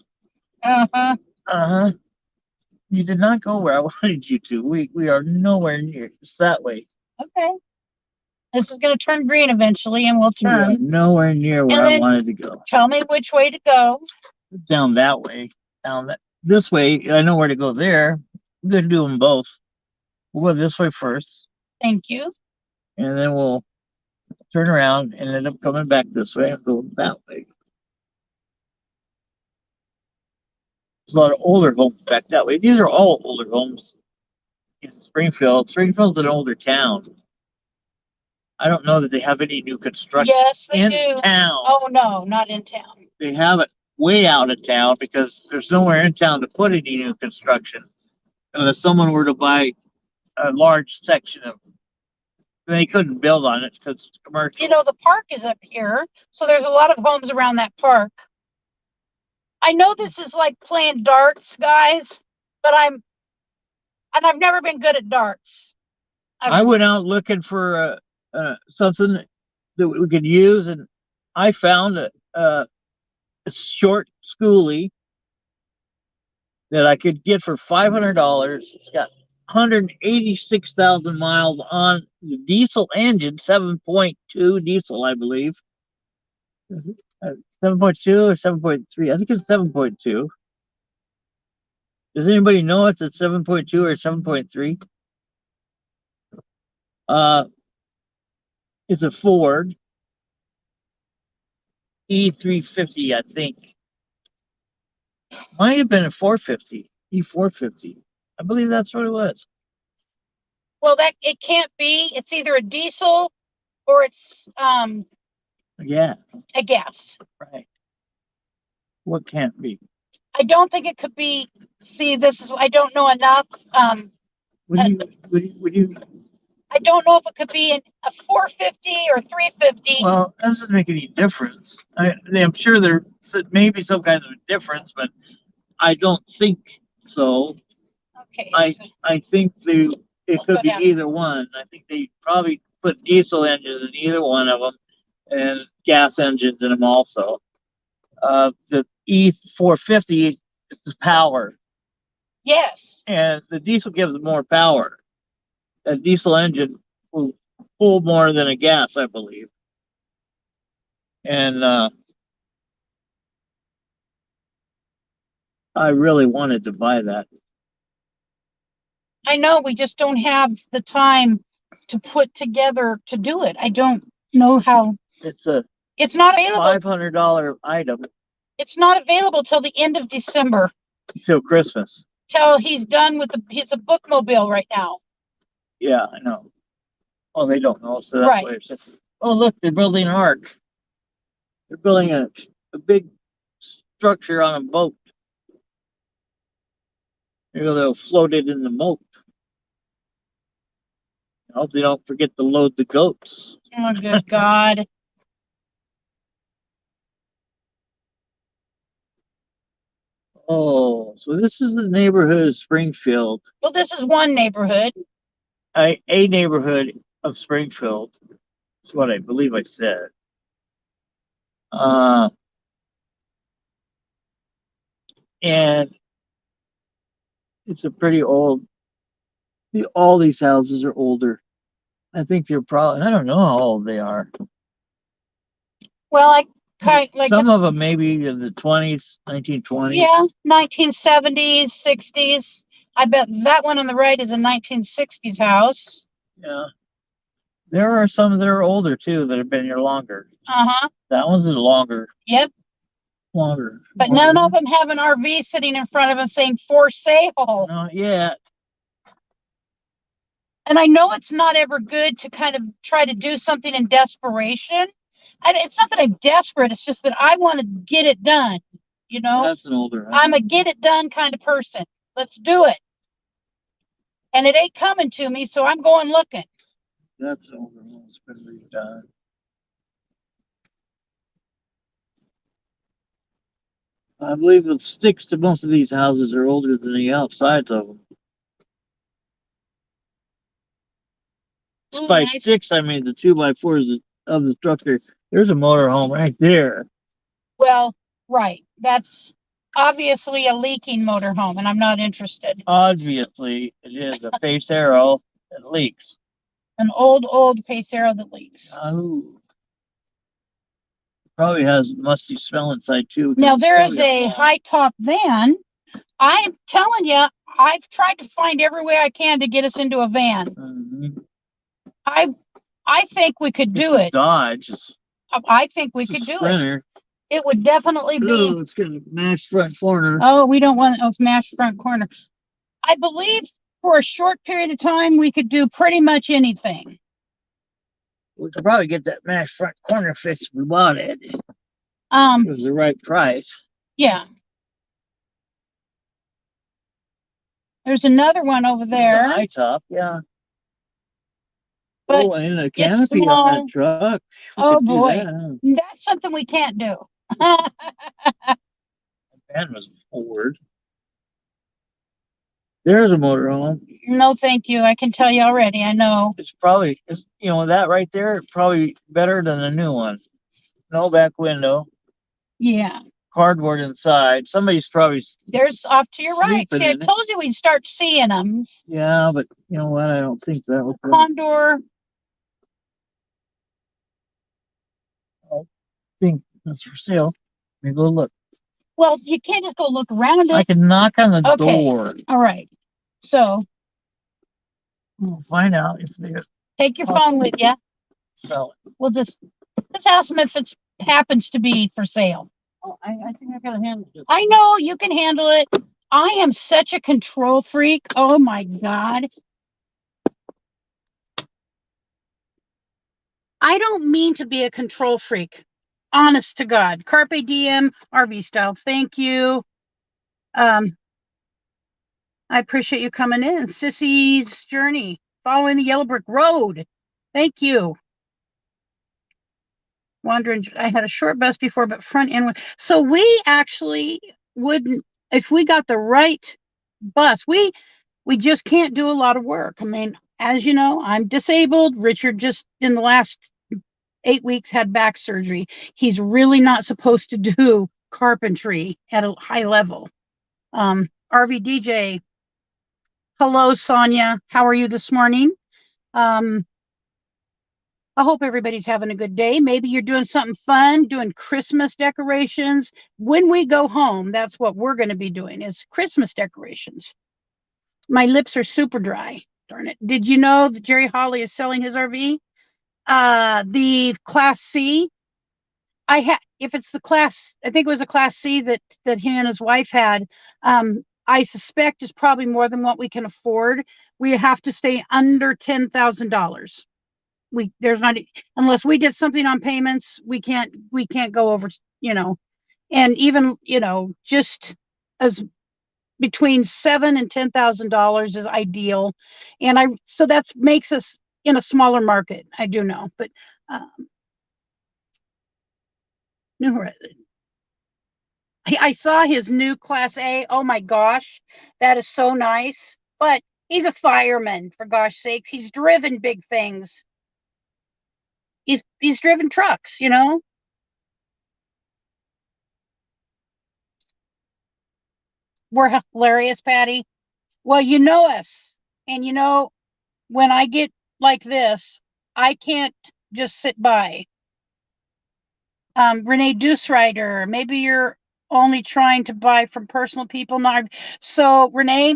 Uh-huh. Uh-huh. You did not go where I wanted you to. We are nowhere near. It's that way. Okay. This is going to turn green eventually, and we'll We are turn. nowhere near where I wanted to go. Tell me which way to go. Down that way. Down that. This way. I know where to go there. I'm going to do them both. We'll go this way first. Thank you. And then we'll turn around and end up coming back this way and go that way. There's a lot of older homes back that way. These are all older homes in Springfield. Springfield's an older town. I don't know that they have any new construction Yes, they in do. town. Oh, no, not in town. They have it way out of town because there's nowhere in town to put any new construction. Unless someone were to buy a large section of, they couldn't build on it because it's commercial. You know, the park is up here, so there's a lot of homes around that park. I know this is like playing darts, guys, but I've never been good at darts. I went out looking for something that we could use, and I found a short schoolie that I could get for $500. It's got 186,000 miles on the diesel engine, 7.2 diesel, I believe. 7.2 or 7.3? I think it's 7.2. Does anybody know if it's 7.2 or 7.3? It's a Ford E350, I think. Might have been a 450, E450. I believe that's what it was. Well, that it can't be. It's either a diesel or it's Yeah, a gas. right. What can't be? I don't think it could be. See, this is I don't know enough. Would you? I don't know if it could be a 450 or 350. Well, that doesn't make any difference. I'm sure there may be some kind of a difference, but I don't think so. Okay. I think it could be either one. I think they probably put diesel engines in either one of them and gas engines in them also. The E450 is power. Yes. And the diesel gives more power. A diesel engine will pull more than a gas, I believe. And I really wanted to buy that. I know, we just don't have the time to put together to do it. I don't know how. It's not available. $500 item. It's not available till the end of December. Till Christmas. Till he's done with he's a bookmobile right now. Yeah, I know. Well, they don't know, so that's right. why they're saying, oh, look, they're building an ark. They're building a big structure on a boat. Maybe they'll float it in the moat. I hope they don't forget to load the goats. Oh, good God. Oh, so this is the neighborhood of Springfield. Well, this is one neighborhood. A neighborhood of Springfield. That's what I believe I said. And it's a pretty old. All these houses are older. I think they're probably. I don't know how old they are. Well, some of them maybe in the 20s, 1920s. Yeah, 1970s, 60s. I bet that one on the right is a 1960s house. Yeah. There are some that are older too that have been here longer. Uh-huh. That one's longer. Yep. Water. But none of them have an RV sitting in front of them saying for sale. Not yet. And I know it's not ever good to kind of try to do something in desperation. It's not that I'm desperate. It's just that I want to get it done. You know, That's an older house. I'm a get it done kind of person. Let's do it. And it ain't coming to me, so I'm going looking. That's an older one. It's been redone. I believe the sticks to most of these houses are older than the outsides of them. Ooh, By nice. sticks, I mean the 2x4s of the structure. There's a motorhome right there. Well, right. That's obviously a leaking motorhome, and I'm not interested. Obviously, it is a face arrow that leaks. An old Pacero that leaks. Oh. Probably has musty smell inside too. Now there is a high top van. I'm telling you, I've tried to find every way I can to get us into a van. Mm-hmm. I think we could do it. Dodge. I think we could do it. It would definitely be. Ooh, it's got a mashed front corner. Oh, we don't want a mashed front corner. I believe for a short period of time we could do pretty much anything. We could probably get that mashed front corner fixed if we bought it. It was the right price. Yeah. There's another one over there. High top, yeah. But and a canopy on that truck. Oh boy, that's something we can't do. The van was Ford. There's a motorhome. No, thank you. I can tell you already. I know. It's probably, that right there, probably better than the new one. No back window. Yeah. Cardboard inside. Somebody's probably. There's off to your right. See, I told you we'd start seeing them. Yeah, but you know what? I don't think that was. Condor. I think that's for sale. Let me go look. Well, you can't just go look around it. I can knock on the door. All right. So we'll find out if they take your phone with you. Sell it. We'll just ask them if it happens to be for sale. Oh, I think I gotta handle this. I know you can handle it. I am such a control freak. Oh my God. I don't mean to be a control freak. Honest to God. Carpe diem, RV style. Thank you. I appreciate you coming in. Sissy's journey, following the yellow brick road. Thank you. Wandering, I had a short bus before, but front end. So we actually wouldn't, if we got the right bus, we just can't do a lot of work. I mean, as you know, I'm disabled. Richard just in the last 8 weeks had back surgery. He's really not supposed to do carpentry at a high level. RV DJ, hello, Sonia. How are you this morning? I hope everybody's having a good day. Maybe you're doing something fun, doing Christmas decorations. When we go home, that's what we're going to be doing is Christmas decorations. My lips are super dry. Darn it. Did you know that Jerry Hawley is selling his RV? The Class C. If it's the class, I think it was a Class C that he and his wife had. I suspect is probably more than what we can afford. We have to stay under $10,000. There's not, unless we did something on payments, we can't go over, and even, just as between $7,000 and $10,000 is ideal. And so that makes us in a smaller market. I do know, but, I saw his new Class A. Oh my gosh, that is so nice. But he's a fireman, for gosh sakes. He's driven big things. He's driven trucks, We're hilarious, Patty. Well, you know us. And when I get like this, I can't just sit by. Renee Deucerider, maybe you're only trying to buy from personal people. So Renee,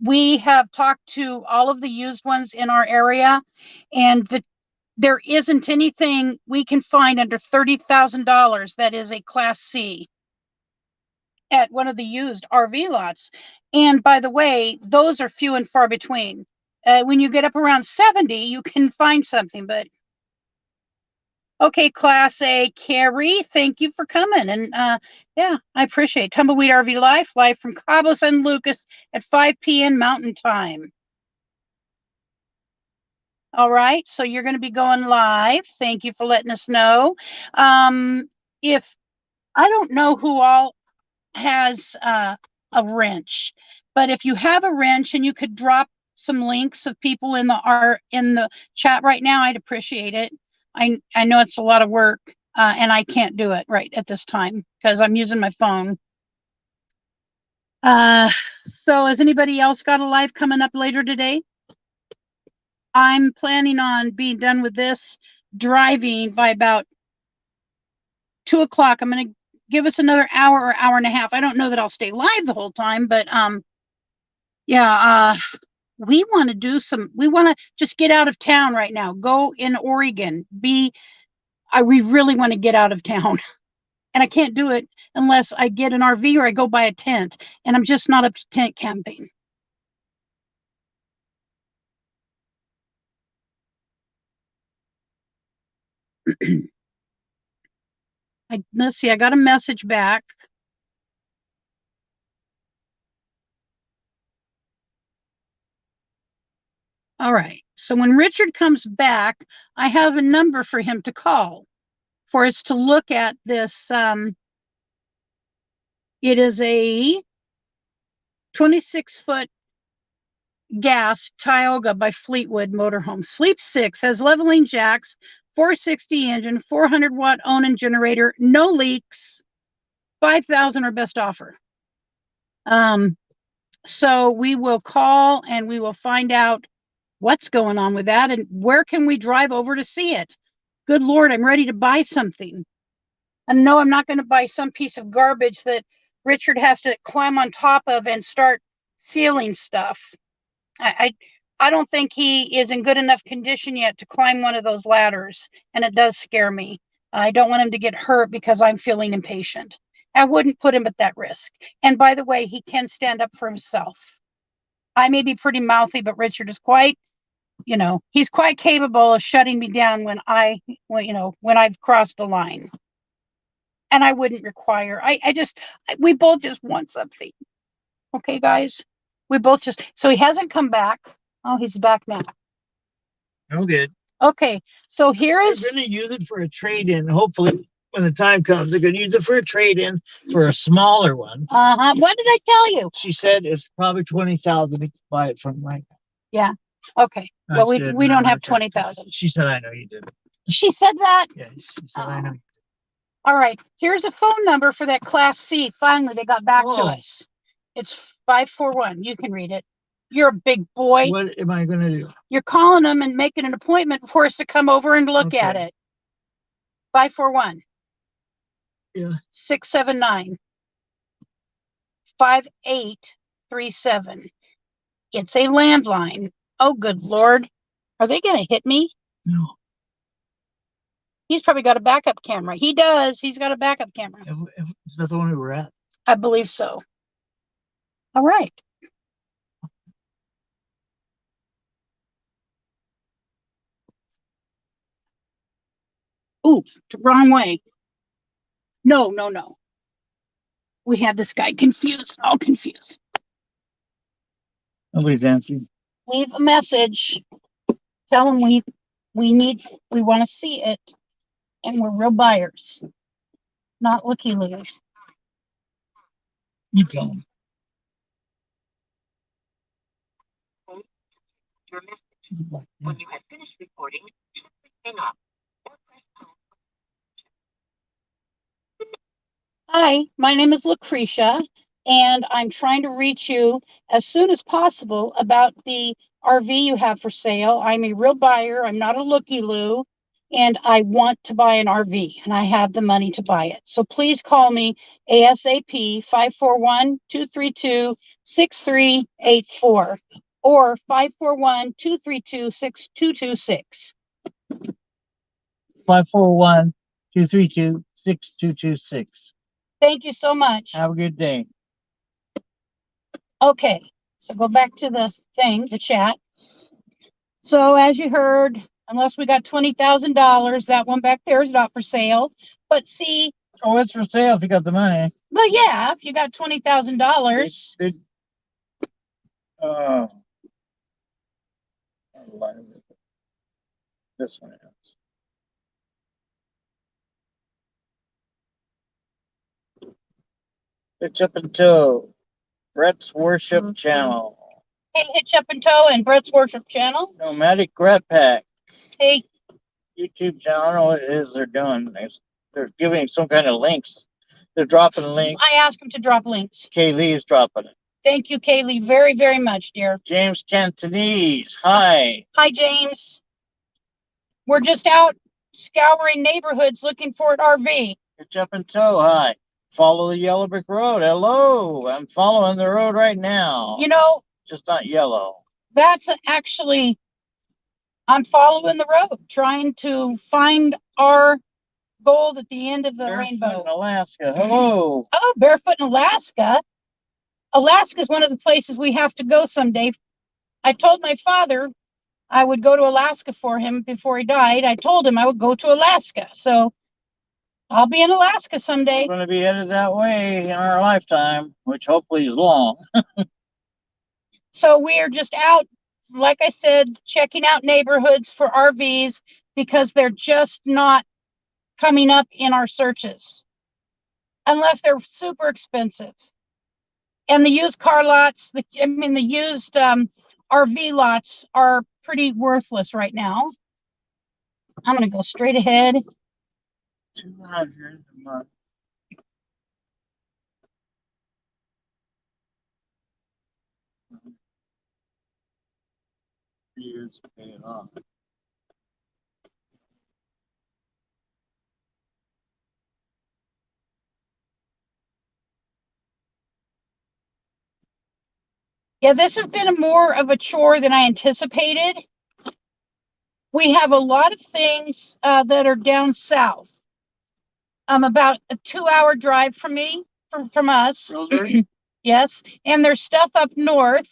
we have talked to all of the used ones in our area, and there isn't anything we can find under $30,000 that is a Class C at one of the used RV lots. And by the way, those are few and far between. When you get up around 70, you can find something, but okay, Class A, Carrie, thank you for coming. And yeah, I appreciate it. Tumbleweed RV live from Cabo San Lucas at 5 p.m. Mountain Time. All right, so you're going to be going live. Thank you for letting us know. If I don't know who all has a wrench, but if you have a wrench and you could drop some links of people in the chat right now, I'd appreciate it. I know it's a lot of work, and I can't do it right at this time because I'm using my phone. So has anybody else got a live coming up later today? I'm planning on being done with this driving by about 2 o'clock. I'm going to give us another hour or hour and a half. I don't know that I'll stay live the whole time, but yeah, we want to just get out of town right now. Go in Oregon. We really want to get out of town. And I can't do it unless I get an RV or I go buy a tent. And I'm just not up to tent camping. Let's see, I got a message back. All right, so when Richard comes back, I have a number for him to call for us to look at this. It is a 26-foot gas Tioga by Fleetwood Motorhome. Sleep 6, has leveling jacks, 460 engine, 400-watt Onan generator, no leaks, 5,000 or best offer. So we will call and we will find out what's going on with that and where can we drive over to see it. Good Lord, I'm ready to buy something. And no, I'm not going to buy some piece of garbage that Richard has to climb on top of and start sealing stuff. I don't think he is in good enough condition yet to climb one of those ladders, and it does scare me. I don't want him to get hurt because I'm feeling impatient. I wouldn't put him at that risk. And by the way, he can stand up for himself. I may be pretty mouthy, but Richard is quite, he's quite capable of shutting me down when I've crossed a line. And I wouldn't require, we both just want something. Okay, guys? We both so he hasn't come back. Oh, he's back now. No good. Okay, so here is. I'm going to use it for a trade-in. Hopefully, when the time comes, I'm going to use it for a trade-in for a smaller one. What did I tell you? She said it's probably 20,000 to buy it from right now. Yeah. Okay. Well, we don't have 20,000. She said, I know you did. She said that? Yeah, she said, I know. All right. Here's a phone number for that Class C. Finally, they got back to us. It's 541. You can read it. You're a big boy. What am I going to do? You're calling them and making an appointment for us to come over and look at it. 541. Yeah. 679. 5837. It's a landline. Oh, good Lord. Are they going to hit me? No. He's probably got a backup camera. He does. He's got a backup camera. Is that the one we were at? I believe so. All right. Ooh, wrong way. No. We had this guy confused, all confused. Nobody's answering. Leave a message. Tell him we want to see it, and we're real buyers, not looky-loos. You tell him. When you have finished recording, hang up. Hi, my name is Lucretia, and I'm trying to reach you as soon as possible about the RV you have for sale. I'm a real buyer. I'm not a looky-loo, and I want to buy an RV, and I have the money to buy it. So please call me ASAP 541-232-6384 or 541-232-6226. 541-232-6226. Thank you so much. Have a good day. Okay, so go back to the thing, the chat. So as you heard, unless we got $20,000, that one back there is not for sale. But see, Oh, it's for sale if you got the money. but yeah, if you got $20,000, This one is. It's up and toe. Brett's Worship Channel. hey, Hitch Up and Toe and Brett's Worship Channel. Nomadic Rat Pack. Hey, YouTube channel. I don't know what it is they're doing. They're giving some kind of links. They're dropping links. I asked him to drop links. Kaylee is dropping it. Thank you, Kaylee, very, very much, dear. James Cantonese. Hi. Hi, James. We're just out scouring neighborhoods looking for an RV. It's up and toe. Hi. Follow the yellow brick road. Hello. I'm following the road right now. You know, Just not yellow. that's actually, I'm following the road, trying to find our gold at the end of the Barefoot rainbow. in Alaska. Hello. Oh, Barefoot in Alaska. Alaska is one of the places we have to go someday. I told my father I would go to Alaska for him before he died. I told him I would go to Alaska. So I'll be in Alaska someday. We're going to be headed that way in our lifetime, which hopefully is long. So we are just out, like I said, checking out neighborhoods for RVs because they're just not coming up in our searches unless they're super expensive. And the used car lots, the used RV lots are pretty worthless right now. I'm going to go straight ahead. 200 a month. Years to pay it off. Yeah, this has been more of a chore than I anticipated. We have a lot of things that are down south. About a 2-hour drive from me, from us. Yes, and there's stuff up north,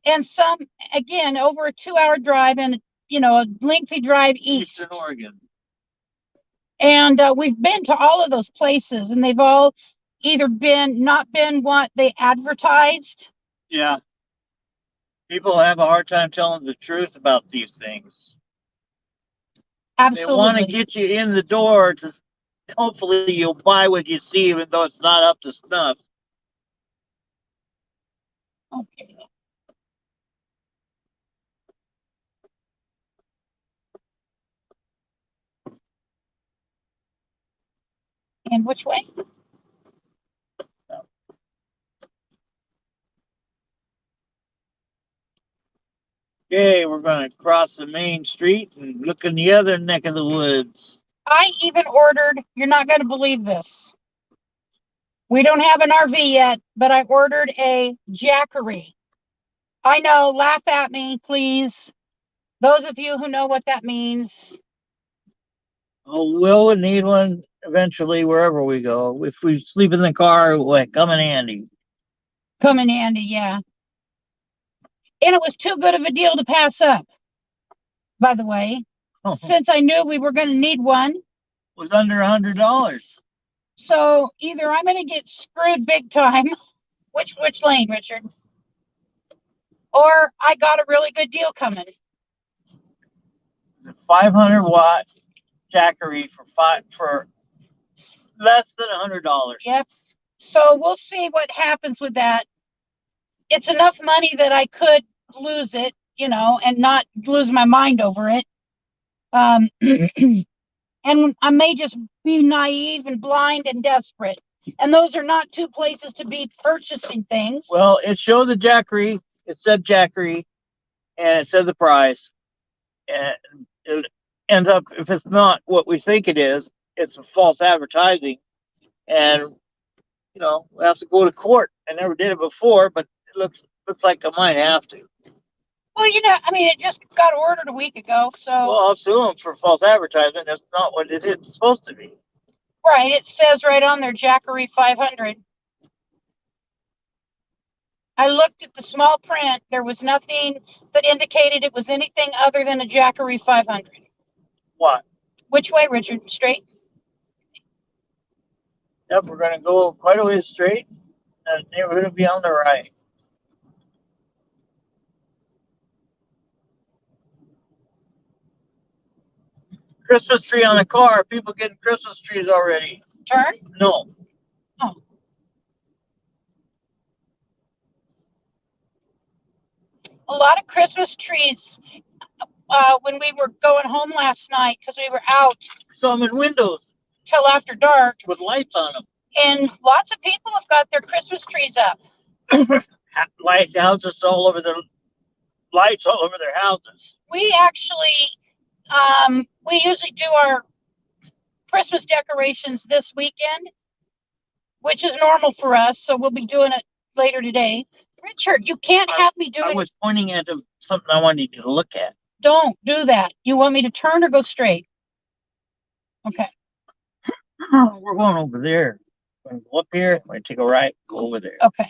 and some again over a 2-hour drive, and a lengthy drive east. Eastern Oregon. And we've been to all of those places, and they've all either not been what they advertised. Yeah. People have a hard time telling the truth about these things. Absolutely. They want to get you in the door to hopefully you'll buy what you see, even though it's not up to snuff. Okay. And which way? Okay, we're going to cross the main street and look in the other neck of the woods. I even ordered, you're not going to believe this. We don't have an RV yet, but I ordered a Jackery. I know, laugh at me, please. Those of you who know what that means. Oh, we'll need one eventually wherever we go. If we sleep in the car, it will come in handy. Come in handy, yeah. And it was too good of a deal to pass up, by the way. Oh, Since I knew we were going to need one. it was under $100. So either I'm going to get screwed big time. Which lane, Richard? Or I got a really good deal coming. It's a 500-watt Jackery for less than $100. Yep. So we'll see what happens with that. It's enough money that I could lose it, and not lose my mind over it. And I may just be naive and blind and desperate. And those are not two places to be purchasing things. Well, it showed the Jackery. It said Jackery, and it said the price. And it ends up, if it's not what we think it is, it's a false advertising. And, we have to go to court. I never did it before, but it looks like I might have to. Well, you know, I mean, it just got ordered a week ago, so. Well, I'll sue them for false advertisement. That's not what it's supposed to be. Right, it says right on there, Jackery 500. I looked at the small print. There was nothing that indicated it was anything other than a Jackery 500. What? Which way, Richard? Straight? Yep, we're going to go quite a ways straight, and we're going to be on the right. Christmas tree on the car. People getting Christmas trees already. Turn? No. Oh. A lot of Christmas trees when we were going home last night because we were out Some in windows till after dark, with lights on them. and lots of people have got their Christmas trees up. Light houses all over their lights all over their houses. We actually, we usually do our Christmas decorations this weekend, which is normal for us. So we'll be doing it later today. Richard, you can't have me I doing. was pointing at something I wanted you to look at. Don't do that. You want me to turn or go straight? Okay. We're going over there. We're going to go up here. We're going to take a right, go over there. Okay.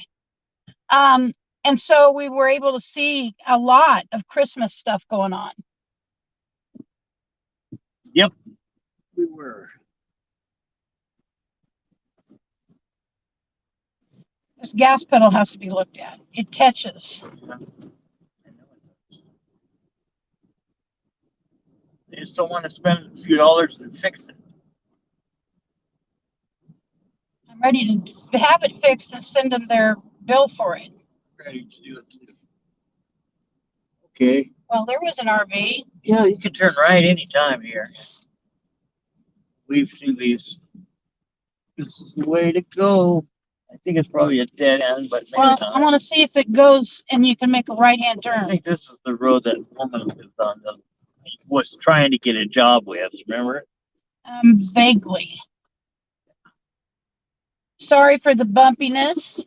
And so we were able to see a lot of Christmas stuff going on. Yep, we were. This gas pedal has to be looked at. It catches. They just don't want to spend a few dollars and fix it. I'm ready to have it fixed and send them their bill for it. Ready to do it too. Okay. Well, there was an RV. Yeah, you can turn right anytime here. Weave through these. This is the way to go. I think it's probably a dead end, but maybe Well, not. I want to see if it goes and you can make a right-hand I turn. think this is the road that woman lived on. Was trying to get a job with. Remember? Vaguely. Sorry for the bumpiness.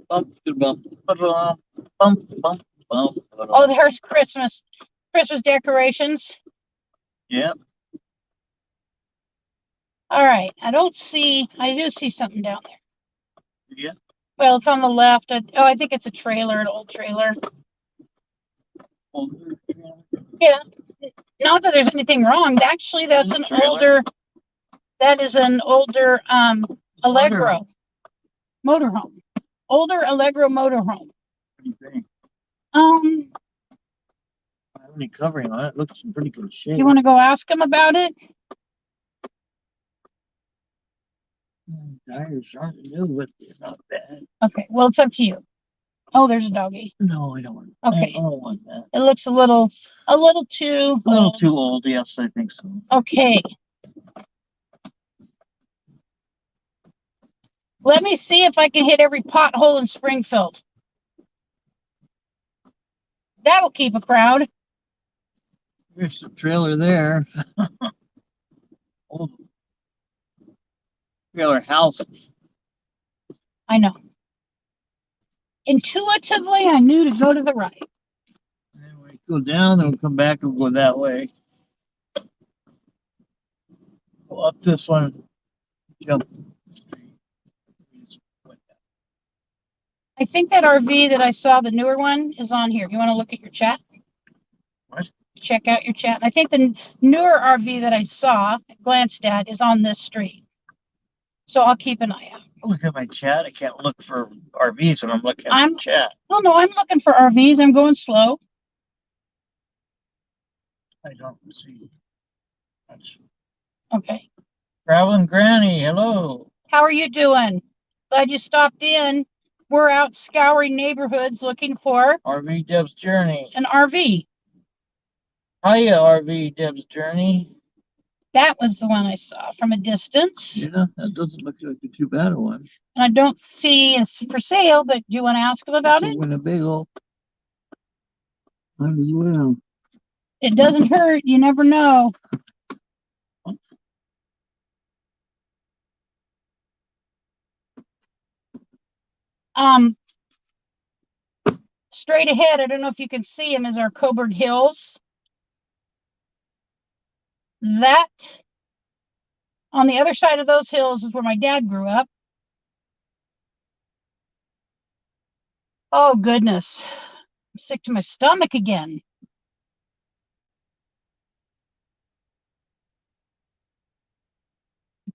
Bump, bump, bump, bump, bump, bump. Oh, there's Christmas decorations. Yeah. All right. I do see something down there. Yeah. Well, it's on the left. I think it's a trailer, an old trailer. Yeah. Not that there's anything wrong. Actually, that is an older Allegro motorhome. Older Allegro motorhome. What do you think? Only covering on it looks in pretty good shape. Do you want to go ask him about it? Tires aren't new, but they're not bad. Okay. Well, it's up to you. Oh, there's a doggy. No, I don't want. Okay. I don't want that. It looks a little too. A little too old. Yes, I think so. Okay. Let me see if I can hit every pothole in Springfield. That'll keep a crowd. There's the trailer there. Old trailer house. I know. Intuitively, I knew to go to the right. And we go down, then we'll come back and go that way. Go up this one. Jump. I think that RV that I saw, the newer one, is on here. You want to look at your chat? What? Check out your chat. I think the newer RV that I saw, glanced at, is on this street. So I'll keep an eye out. Look at my chat. I can't look for RVs when I'm looking at the chat. Well, no, I'm looking for RVs. I'm going slow. I don't see much. Okay. Traveling Granny, hello. How are you doing? Glad you stopped in. We're out scouring neighborhoods looking for RV Deb's Journey. an RV. Hiya, RV Deb's Journey. That was the one I saw from a distance. Yeah, that doesn't look like a too bad a one. And I don't see it's for sale, but do you want to ask him about it? Winnebago. Might as well. It doesn't hurt. You never know. straight ahead, I don't know if you can see them, is our Coburg Hills. That, on the other side of those hills, is where my dad grew up. Oh, goodness. I'm sick to my stomach again.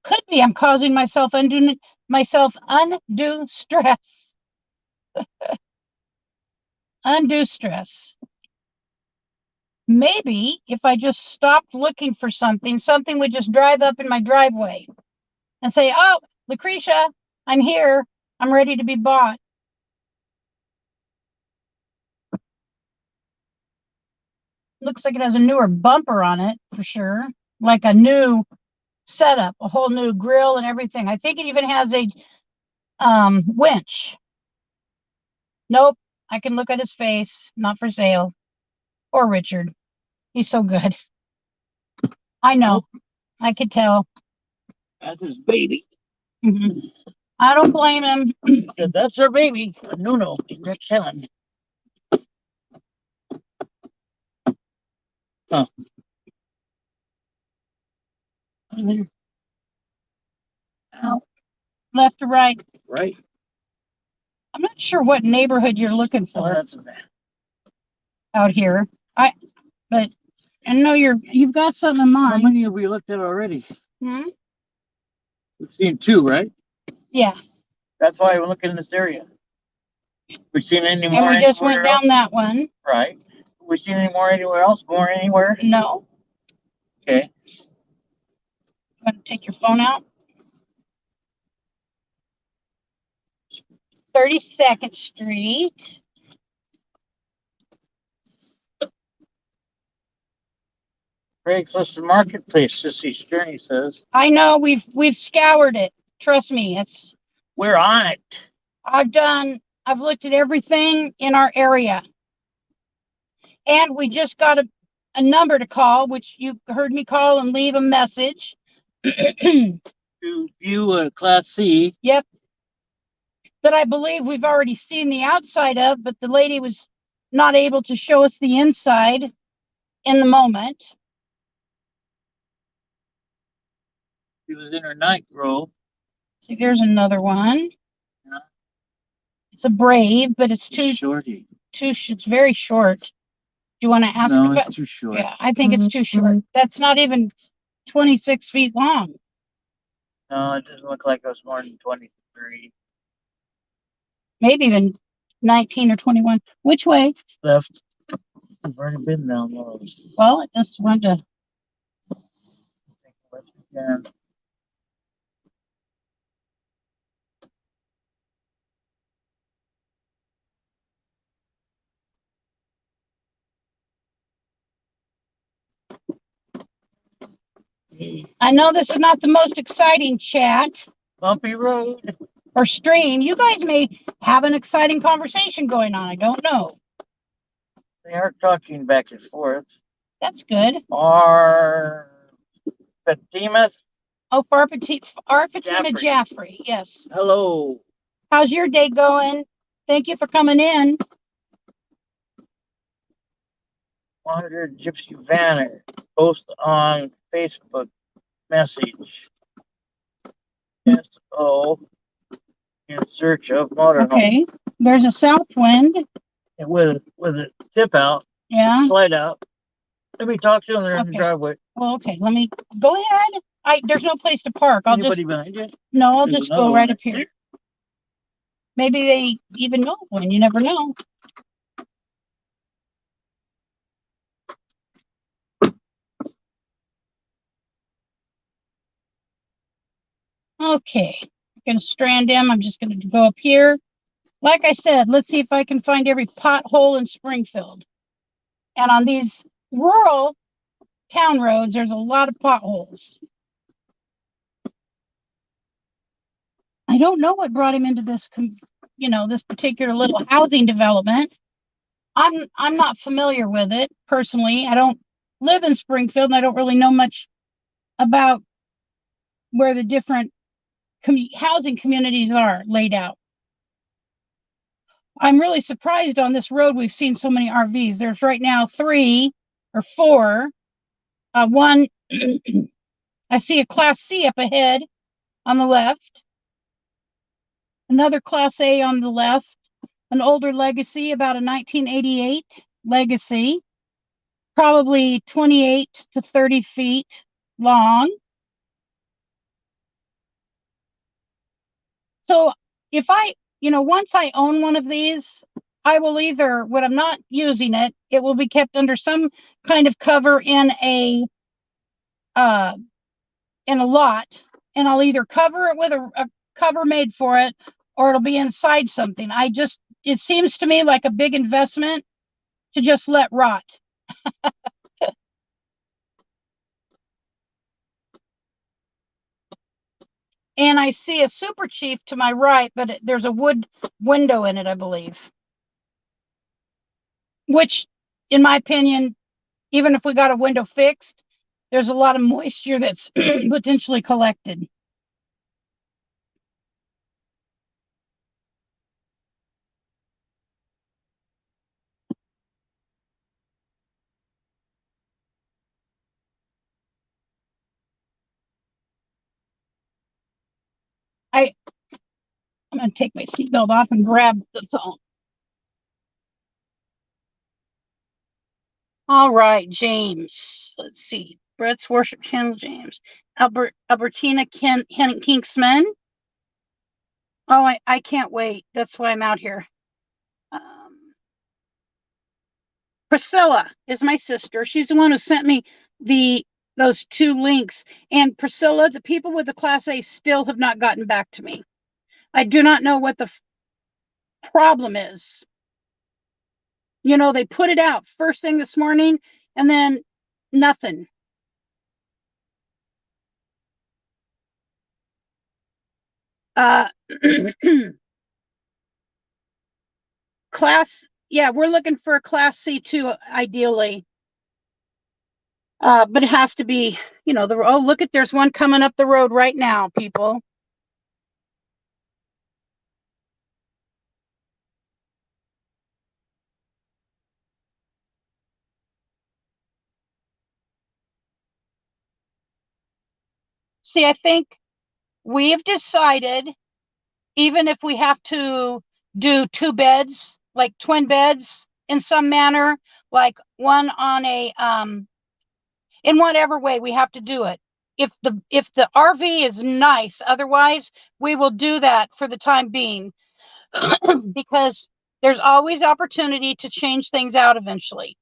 Could be I'm causing myself undue stress. Undue stress. Maybe if I just stopped looking for something, something would just drive up in my driveway and say, oh, Lucretia, I'm here. I'm ready to be bought. Looks like it has a newer bumper on it for sure. Like a new setup, a whole new grill and everything. I think it even has a winch. Nope. I can look at his face. Not for sale. Or Richard. He's so good. I know. I could tell. That's his baby. I don't blame him. Said, that's her baby. No, that's selling. Huh. Ow. Left to right. Right. I'm not sure what neighborhood you're looking for That's a man. out here. But I know you've got something in How mind. many have we looked at already? Hmm? We've seen 2, right? Yeah. That's why we're looking in this area. We seen any more? And we just went anywhere down else? that one. Right. We seen any more anywhere else? Going anywhere? No. Okay. You want to take your phone out? 32nd Street. Craigslist Marketplace, Sissy Journey says. I know we've scoured it. Trust me, We're on it. I've looked at everything in our area. And we just got a number to call, which you heard me call and leave a message. To view a Class C. Yep. That I believe we've already seen the outside of, but the lady was not able to show us the inside in the moment. She was in her 9th row. See, there's another one. Yeah. It's a Brave, but it's too shorty. It's very short. Do you want to ask? No, it's too short. Yeah, I think it's too short. That's not even 26 feet long. No, it doesn't look like it was more than 23. Maybe even 19 or 21. Which way? Left. I've already been down those. Well, it just wanted to. Left again. I know this is not the most exciting chat Bumpy road. or stream. You guys may have an exciting conversation going on. I don't know. They are talking back and forth. That's good. Our Fatima. Oh, Fatima Jaffrey. Yes. Hello. How's your day going? Thank you for coming in. 100 Gypsy Vanner. Post on Facebook message. SO in search of motorhome. Okay. There's a south wind. And with a tip out, Yeah. slide out. Let me talk to them. They're in the Okay. driveway. Well, okay. Let me go ahead. There's no place to park. Anybody behind you? I'll There's just another go one right right up here. Maybe they even know one. You never know. Okay. I'm going to strand him. I'm just going to go up here. Like I said, let's see if I can find every pothole in Springfield. And on these rural town roads, there's a lot of potholes. I don't know what brought him into this, this particular little housing development. I'm not familiar with it personally. I don't live in Springfield, and I don't really know much about where the different housing communities are laid out. I'm really surprised on this road we've seen so many RVs. There's right now 3 or 4. One, I see a Class C up ahead on the left. Another Class A on the left. An older Legacy, about a 1988 Legacy. Probably 28 to 30 feet long. So if once I own one of these, I will either, when I'm not using it, it will be kept under some kind of cover in a lot, and I'll either cover it with a cover made for it, or it'll be inside something. It seems to me like a big investment to just let rot. And I see a Super Chief to my right, but there's a wood window in it, I believe. Which, in my opinion, even if we got a window fixed, there's a lot of moisture that's potentially collected. I'm going to take my seatbelt off and grab the phone. All right, James. Let's see. Brett's Worship Channel, James. Albertina Kinksman. Oh, I can't wait. That's why I'm out here. Priscilla is my sister. She's the one who sent me those 2 links. And Priscilla, the people with the Class A still have not gotten back to me. I do not know what the problem is. They put it out first thing this morning and then nothing. We're looking for a Class C2 ideally. But it has to be, look at, there's one coming up the road right now, people. See, I think we've decided, even if we have to do 2 beds, like twin beds in some manner, like one on a, in whatever way we have to do it. If the RV is nice, otherwise we will do that for the time being, because there's always opportunity to change things out eventually.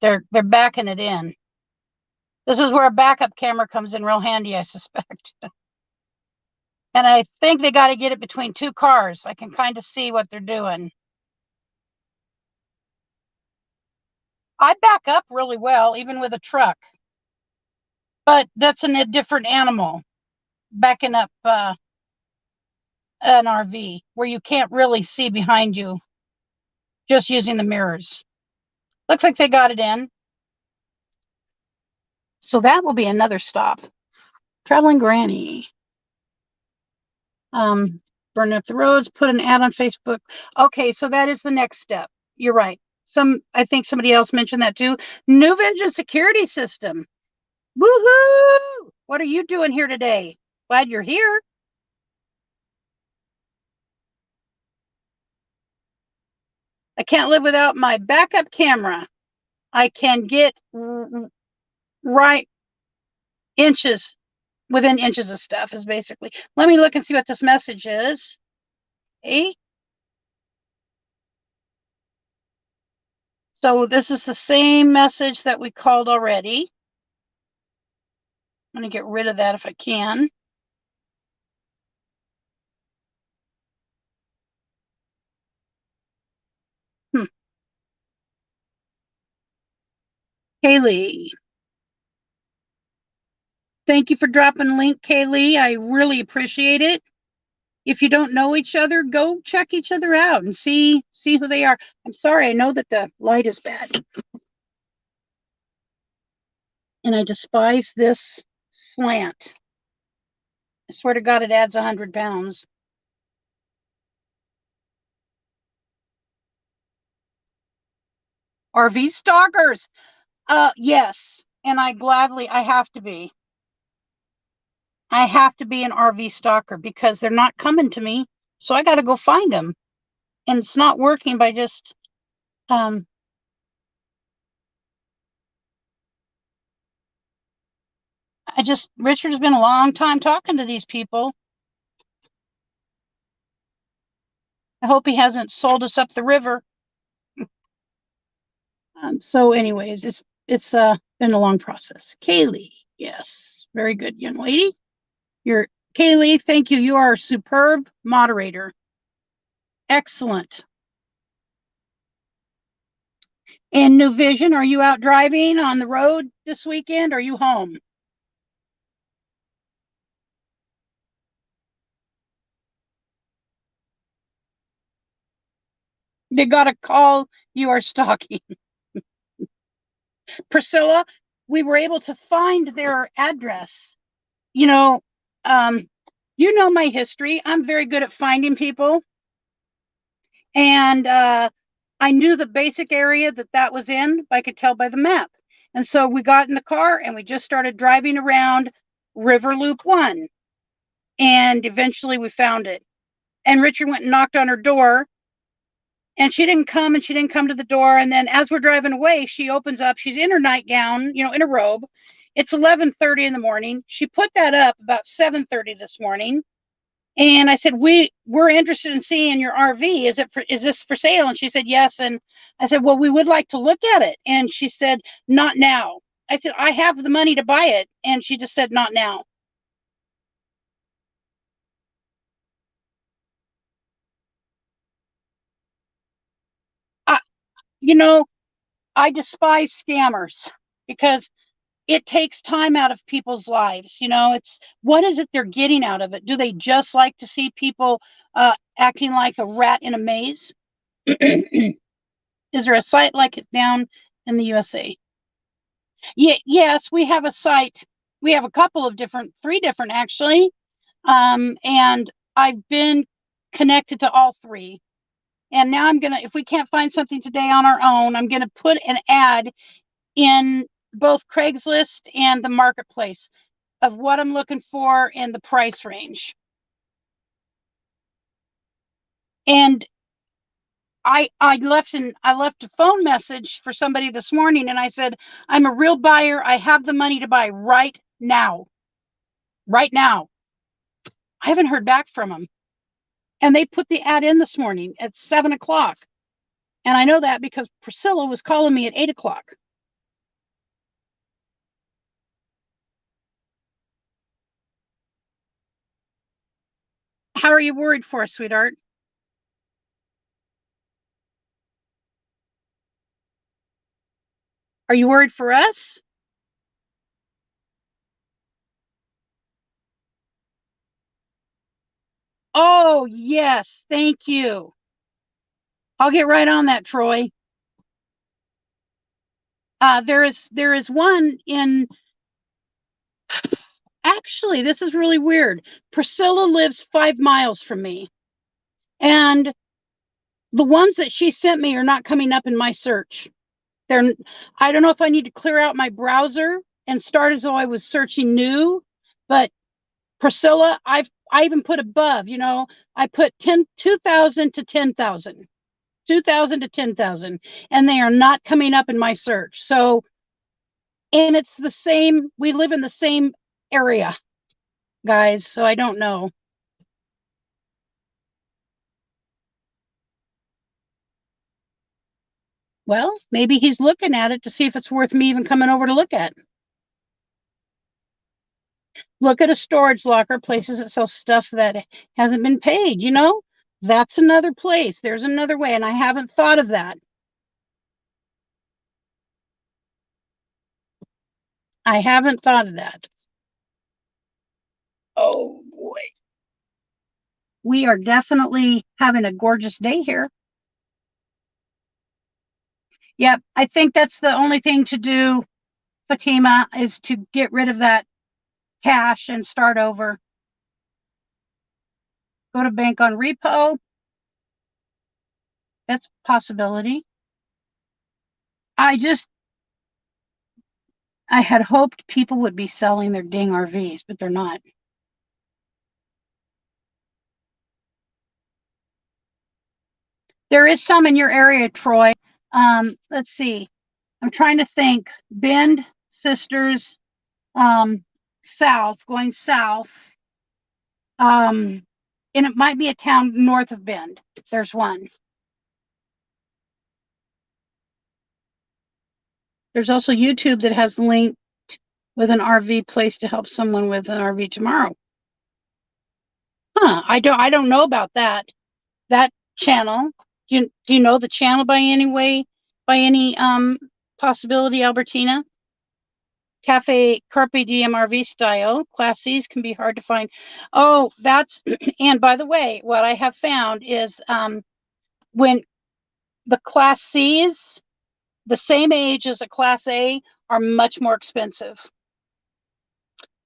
They're backing it in. This is where a backup camera comes in real handy, I suspect. And I think they got to get it between 2 cars. I can kind of see what they're doing. I back up really well, even with a truck. But that's a different animal, backing up an RV, where you can't really see behind you, just using the mirrors. Looks like they got it in. So that will be another stop. Traveling Granny. Burn up the roads, put an ad on Facebook. Okay, so that is the next step. You're right. I think somebody else mentioned that too. New Vision security system. Woohoo! What are you doing here today? Glad you're here. I can't live without my backup camera. I can get right within inches of stuff is basically. Let me look and see what this message is. Okay. So this is the same message that we called already. I'm going to get rid of that if I can. Kaylee. Thank you for dropping a link, Kaylee. I really appreciate it. If you don't know each other, go check each other out and see who they are. I'm sorry, I know that the light is bad. And I despise this slant. I swear to God, it adds 100 pounds. RV stalkers. Yes. And I have to be. I have to be an RV stalker because they're not coming to me. So I got to go find them. And it's not working by just, Richard's been a long time talking to these people. I hope he hasn't sold us up the river. So anyways, it's been a long process. Kaylee, yes, very good young lady. You're Kaylee, thank you. You are a superb moderator. Excellent. And New Vision, are you out driving on the road this weekend? Or are you home? They got a call you are stalking. Priscilla, we were able to find their address. You know, my history. I'm very good at finding people. And I knew the basic area that was in. I could tell by the map. And so we got in the car and we just started driving around River Loop 1. And eventually we found it. And Richard went and knocked on her door. And she didn't come to the door. And then as we're driving away, she opens up. She's in her nightgown, in a robe. It's 11:30 in the morning. She put that up about 7:30 this morning. And I said, we're interested in seeing your RV. Is this for sale? And she said, yes. And I said, well, we would like to look at it. And she said, not now. I said, I have the money to buy it. And she just said, not now. I despise scammers because it takes time out of people's lives. It's what is it they're getting out of it? Do they just like to see people acting like a rat in a maze? Is there a site like it down in the USA? Yes, we have a site. We have a couple of three different actually. And I've been connected to all three. And now if we can't find something today on our own, I'm going to put an ad in both Craigslist and the marketplace of what I'm looking for in the price range. And I left a phone message for somebody this morning and I said, I'm a real buyer. I have the money to buy right now. Right now. I haven't heard back from them. And they put the ad in this morning at 7:00. And I know that because Priscilla was calling me at 8:00. How are you worried for, sweetheart? Are you worried for us? Oh, yes. Thank you. I'll get right on that, Troy. There is one in, actually, this is really weird. Priscilla lives 5 miles from me. And the ones that she sent me are not coming up in my search. I don't know if I need to clear out my browser and start as though I was searching new, but Priscilla, I even put above, I put 2,000 to 10,000, 2,000 to 10,000, and they are not coming up in my search. So, and it's the same, we live in the same area, guys, so I don't know. Well, maybe he's looking at it to see if it's worth me even coming over to look at. Look at a storage locker, places that sell stuff that hasn't been paid, That's another place. There's another way, and I haven't thought of that. I haven't thought of that. Oh, boy. We are definitely having a gorgeous day here. Yep, I think that's the only thing to do Fatima, is to get rid of that cash and start over. Go to bank on repo. That's a possibility. I had hoped people would be selling their dang RVs, but they're not. There is some in your area, Troy. Let's see. I'm trying to think. Bend, Sisters, south, going south. And it might be a town north of Bend. There's one. There's also YouTube that has linked with an RV place to help someone with an RV tomorrow. Huh, I don't know about that channel. Do you know the channel by any possibility, Albertina? Cafe Carpe Diem RV style. Class C's can be hard to find. Oh, that's, and by the way, what I have found is when the Class C's, the same age as a Class A, are much more expensive.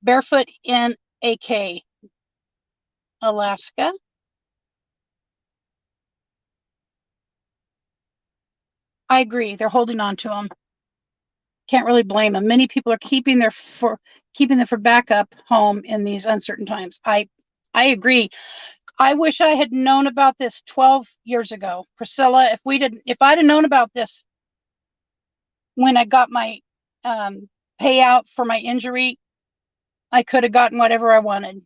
Barefoot in AK, Alaska. I agree. They're holding on to them. Can't really blame them. Many people are keeping them for backup home in these uncertain times. I agree. I wish I had known about this 12 years ago. Priscilla, if I'd have known about this when I got my payout for my injury, I could have gotten whatever I wanted.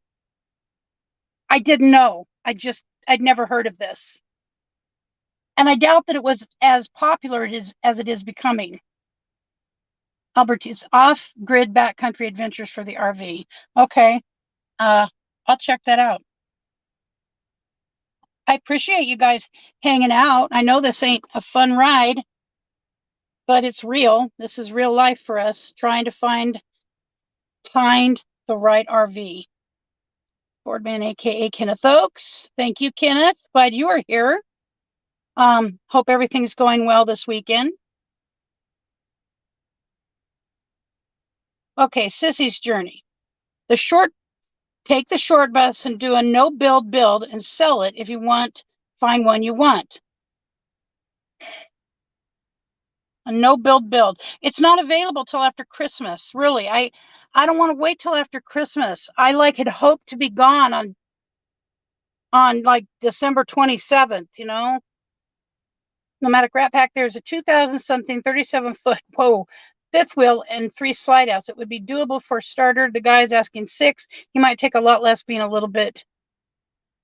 I didn't know. I'd never heard of this. And I doubt that it was as popular as it is becoming. Albert's off-grid backcountry adventures for the RV. Okay, I'll check that out. I appreciate you guys hanging out. I know this ain't a fun ride, but it's real. This is real life for us, trying to find the right RV. Boardman, aka Kenneth Oakes. Thank you, Kenneth. Glad you are here. Hope everything's going well this weekend. Okay, Sissy's journey. Take the short bus and do a no build and sell it if you want. Find one you want. A no build. It's not available till after Christmas. Really, I don't want to wait till after Christmas. I had hoped to be gone on like December 27th. You know. Nomadic Rat Pack. There's a 2000 something 37-foot fifth wheel and 3 slide outs. It would be doable for a starter. The guy's asking 6. He might take a lot less, being a little bit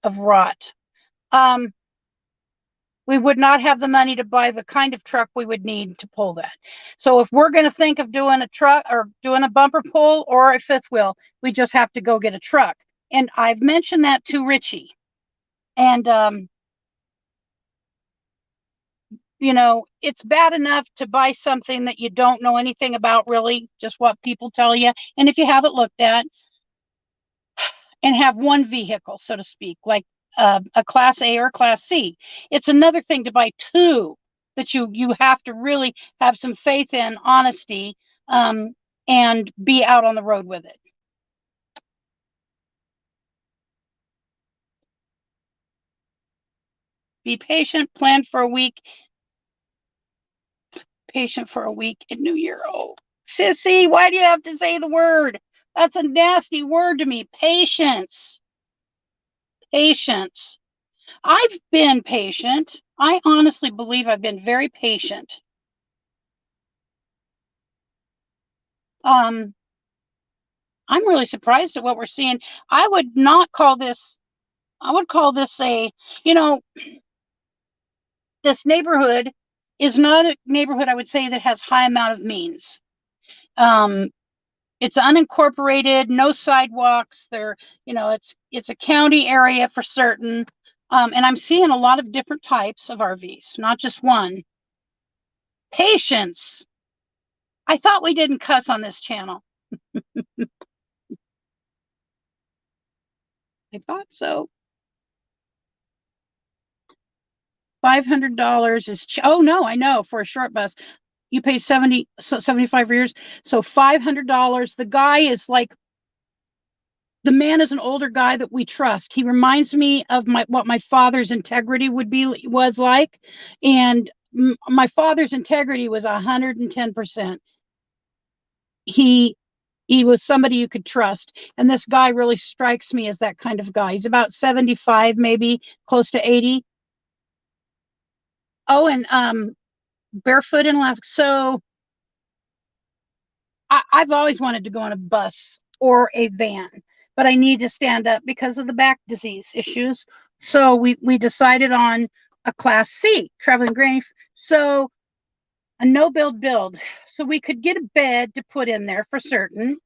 of rot. We would not have the money to buy the kind of truck we would need to pull that. So if we're going to think of doing a truck or doing a bumper pull or a fifth wheel, we just have to go get a truck. And I've mentioned that to Richie. And, you know, it's bad enough to buy something that you don't know anything about, really, just what people tell you. And if you have it looked at, and have one vehicle, so to speak, like a Class A or Class C. It's another thing to buy 2 that you have to really have some faith in, honesty, and be out on the road with it. Be patient, plan for a week. Patient for a week in New Year. Oh, Sissy, why do you have to say the word? That's a nasty word to me. Patience. Patience. I've been patient. I honestly believe I've been very patient. I'm really surprised at what we're seeing. I would call this a, you know, this neighborhood is not a neighborhood, I would say, that has high amount of means. It's unincorporated, no sidewalks. It's a county area for certain. And I'm seeing a lot of different types of RVs, not just one. Patience. I thought we didn't cuss on this channel. I thought so. $500 is, oh no, I know, for a short bus. You pay 75 years. So $500. The guy is like, the man is an older guy that we trust. He reminds me of what my father's integrity was like. And my father's integrity was 110%. He was somebody you could trust. And this guy really strikes me as that kind of guy. He's about 75, maybe close to 80. Oh, and barefoot in Alaska. So I've always wanted to go on a bus or a van, but I need to stand up because of the back disease issues. So we decided on a Class C, traveling grain. So a no build. So we could get a bed to put in there for certain.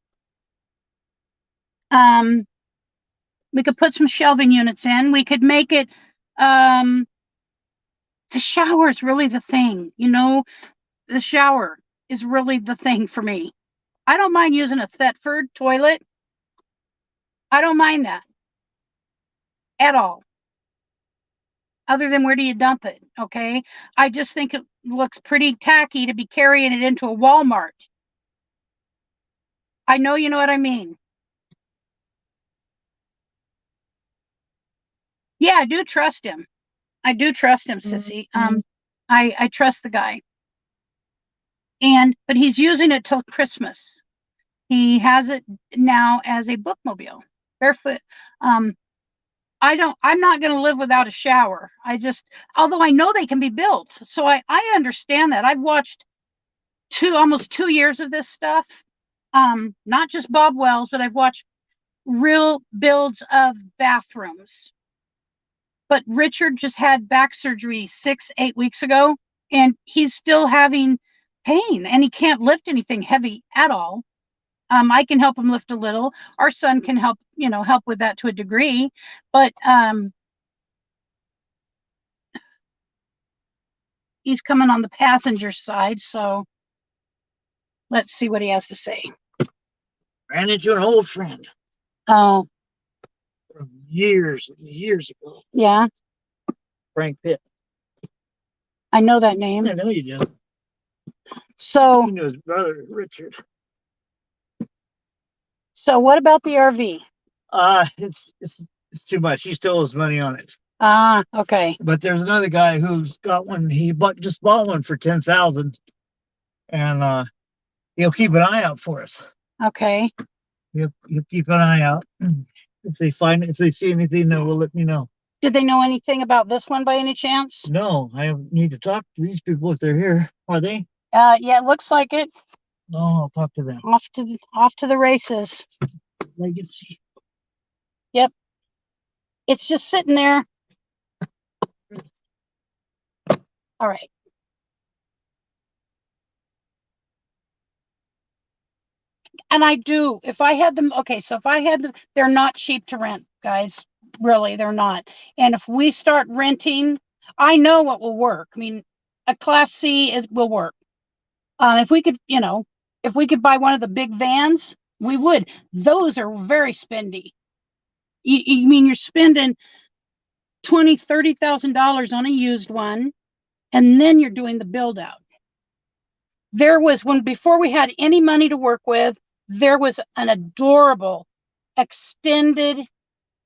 We could put some shelving units in. We could make it, the shower is really the thing, the shower is really the thing for me. I don't mind using a Thetford toilet. I don't mind that at all. Other than where do you dump it? Okay. I just think it looks pretty tacky to be carrying it into a Walmart. I know you know what I mean. Yeah, I do trust him. I do trust him, Sissy. I trust the guy. But he's using it till Christmas. He has it now as a bookmobile, barefoot. I'm not going to live without a shower. Although I know they can be built. So I understand that. I've watched almost 2 years of this stuff. Not just Bob Wells, but I've watched real builds of bathrooms. But Richard just had back surgery 6-8 weeks ago, and he's still having pain, and he can't lift anything heavy at all. I can help him lift a little. Our son can help with that to a degree, but he's coming on the passenger side, so let's see what he has to say. Ran into an old friend. Oh. From years ago. Yeah. Frank Pitt. I know that name. I know you do. So he knew his brother, Richard. So what about the RV? It's too much. He still owes money on it. Ah, okay. But there's another guy who's got one. He just bought one for $10,000, and he'll keep an eye out for us. Okay. He'll keep an eye out. If they see anything, they will let me know. Did they know anything about this one by any chance? No, I need to talk to these people if they're here. Are they? Yeah, it looks like it. No, I'll talk to them. Off to the races. Legacy. Yep. It's just sitting there. All right. And I do, if I had them, okay, so if I had them, they're not cheap to rent, guys. Really, they're not. And if we start renting, I know what will work. I mean, a Class C will work. If we could buy one of the big vans, we would. Those are very spendy. You mean you're spending $20,000-$30,000 on a used one, and then you're doing the build out. Before we had any money to work with, there was an adorable extended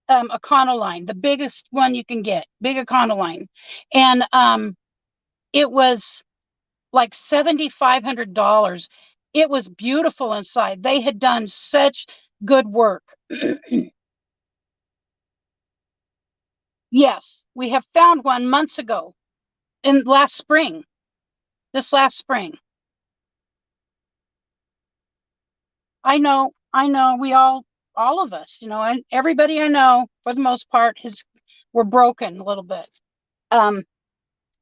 Econoline, the biggest one you can get, big Econoline, and it was like $7,500. It was beautiful inside. They had done such good work. Yes, we have found one months ago, this last spring. I know, all of us, and everybody I know, for the most part, we're broken a little bit.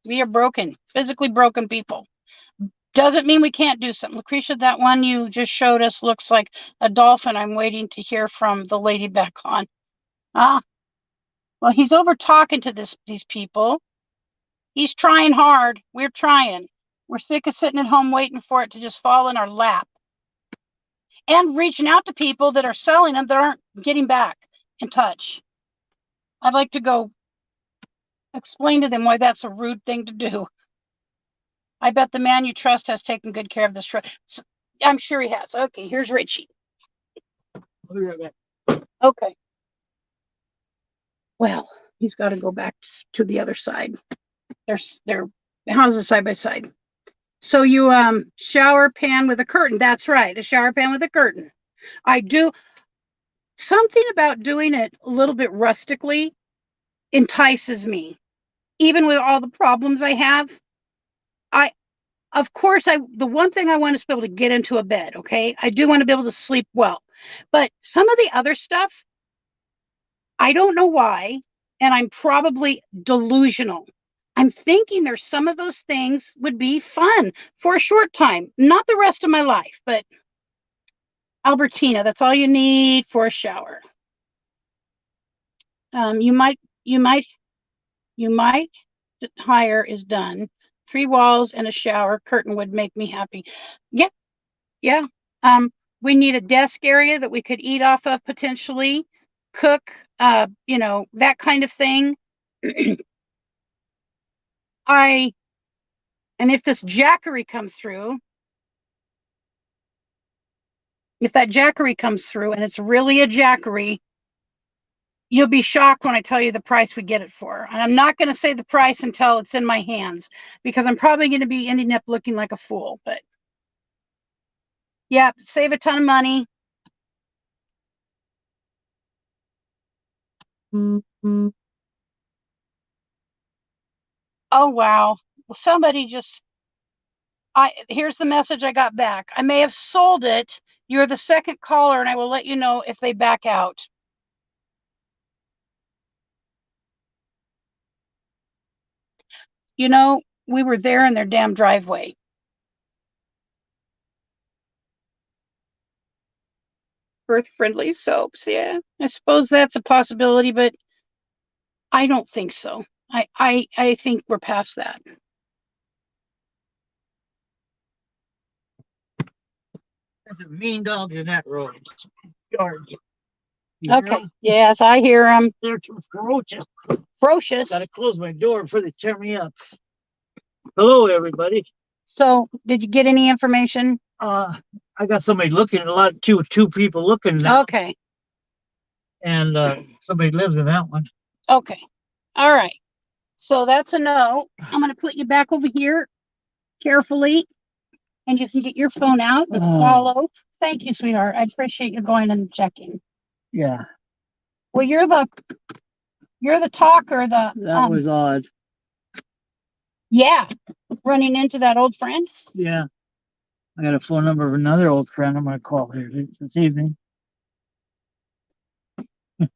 We are broken, physically broken people. Doesn't mean we can't do something. Lucretia, that one you just showed us looks like a dolphin. I'm waiting to hear from the lady back on. Well, he's over talking to these people. He's trying hard. We're trying. We're sick of sitting at home waiting for it to just fall in our lap. And reaching out to people that are selling them that aren't getting back in touch. I'd like to go explain to them why that's a rude thing to do. I bet the man you trust has taken good care of this truck. I'm sure he has. Okay, here's Richie. I'll be right back. Okay. Well, he's got to go back to the other side. They're houses side by side. So you shower pan with a curtain. That's right, a shower pan with a curtain. I do something about doing it a little bit rustically entices me. Even with all the problems I have, of course, the one thing I want is to be able to get into a bed, okay? I do want to be able to sleep well. But some of the other stuff, I don't know why, and I'm probably delusional. I'm thinking there's some of those things would be fun for a short time, not the rest of my life, but Albertina, that's all you need for a shower. You might hire is done. 3 walls and a shower curtain would make me happy. Yeah. We need a desk area that we could eat off of potentially, cook, that kind of thing. And if this Jackery comes through, if that Jackery comes through and it's really a Jackery, you'll be shocked when I tell you the price we get it for. And I'm not going to say the price until it's in my hands, because I'm probably going to be ending up looking like a fool. But yeah, save a ton of money. Mm-hmm. Oh, wow. Well, somebody just, here's the message I got back. I may have sold it. You're the second caller, and I will let you know if they back out. We were there in their damn driveway. Earth-friendly soaps, yeah. I suppose that's a possibility, but I don't think so. I think we're past that. There's a mean dogs in that road. Yard. Okay. Yes, I hear them. They're too ferocious. Ferocious. Gotta close my door before they tear me up. Hello, everybody. So, did you get any information? I got somebody looking. Two people looking now. Okay. And somebody lives in that one. Okay. All right. So that's a no. I'm going to put you back over here carefully, and you can get your phone out and follow. Thank you, sweetheart. I appreciate you going and checking. Yeah. Well, you're the talker. That was odd. Yeah. Running into that old friend. Yeah. I got a phone number of another old friend I'm going to call here this evening.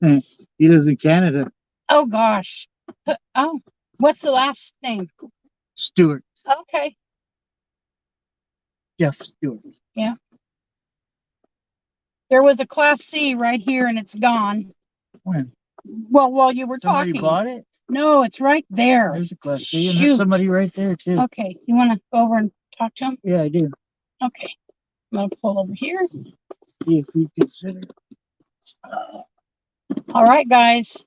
He lives in Canada. Oh, gosh. Oh, what's the last name? Stewart. Okay. Jeff Stewart. Yeah. There was a Class C right here, and it's gone. When? Well, while you were Somebody talking. bought it? No, it's right there. There's a Class C, and there's somebody right there, too. Okay. You want to go over and talk to him? Yeah, I do. Okay. I'm going to pull over here. See if we consider. All right, guys.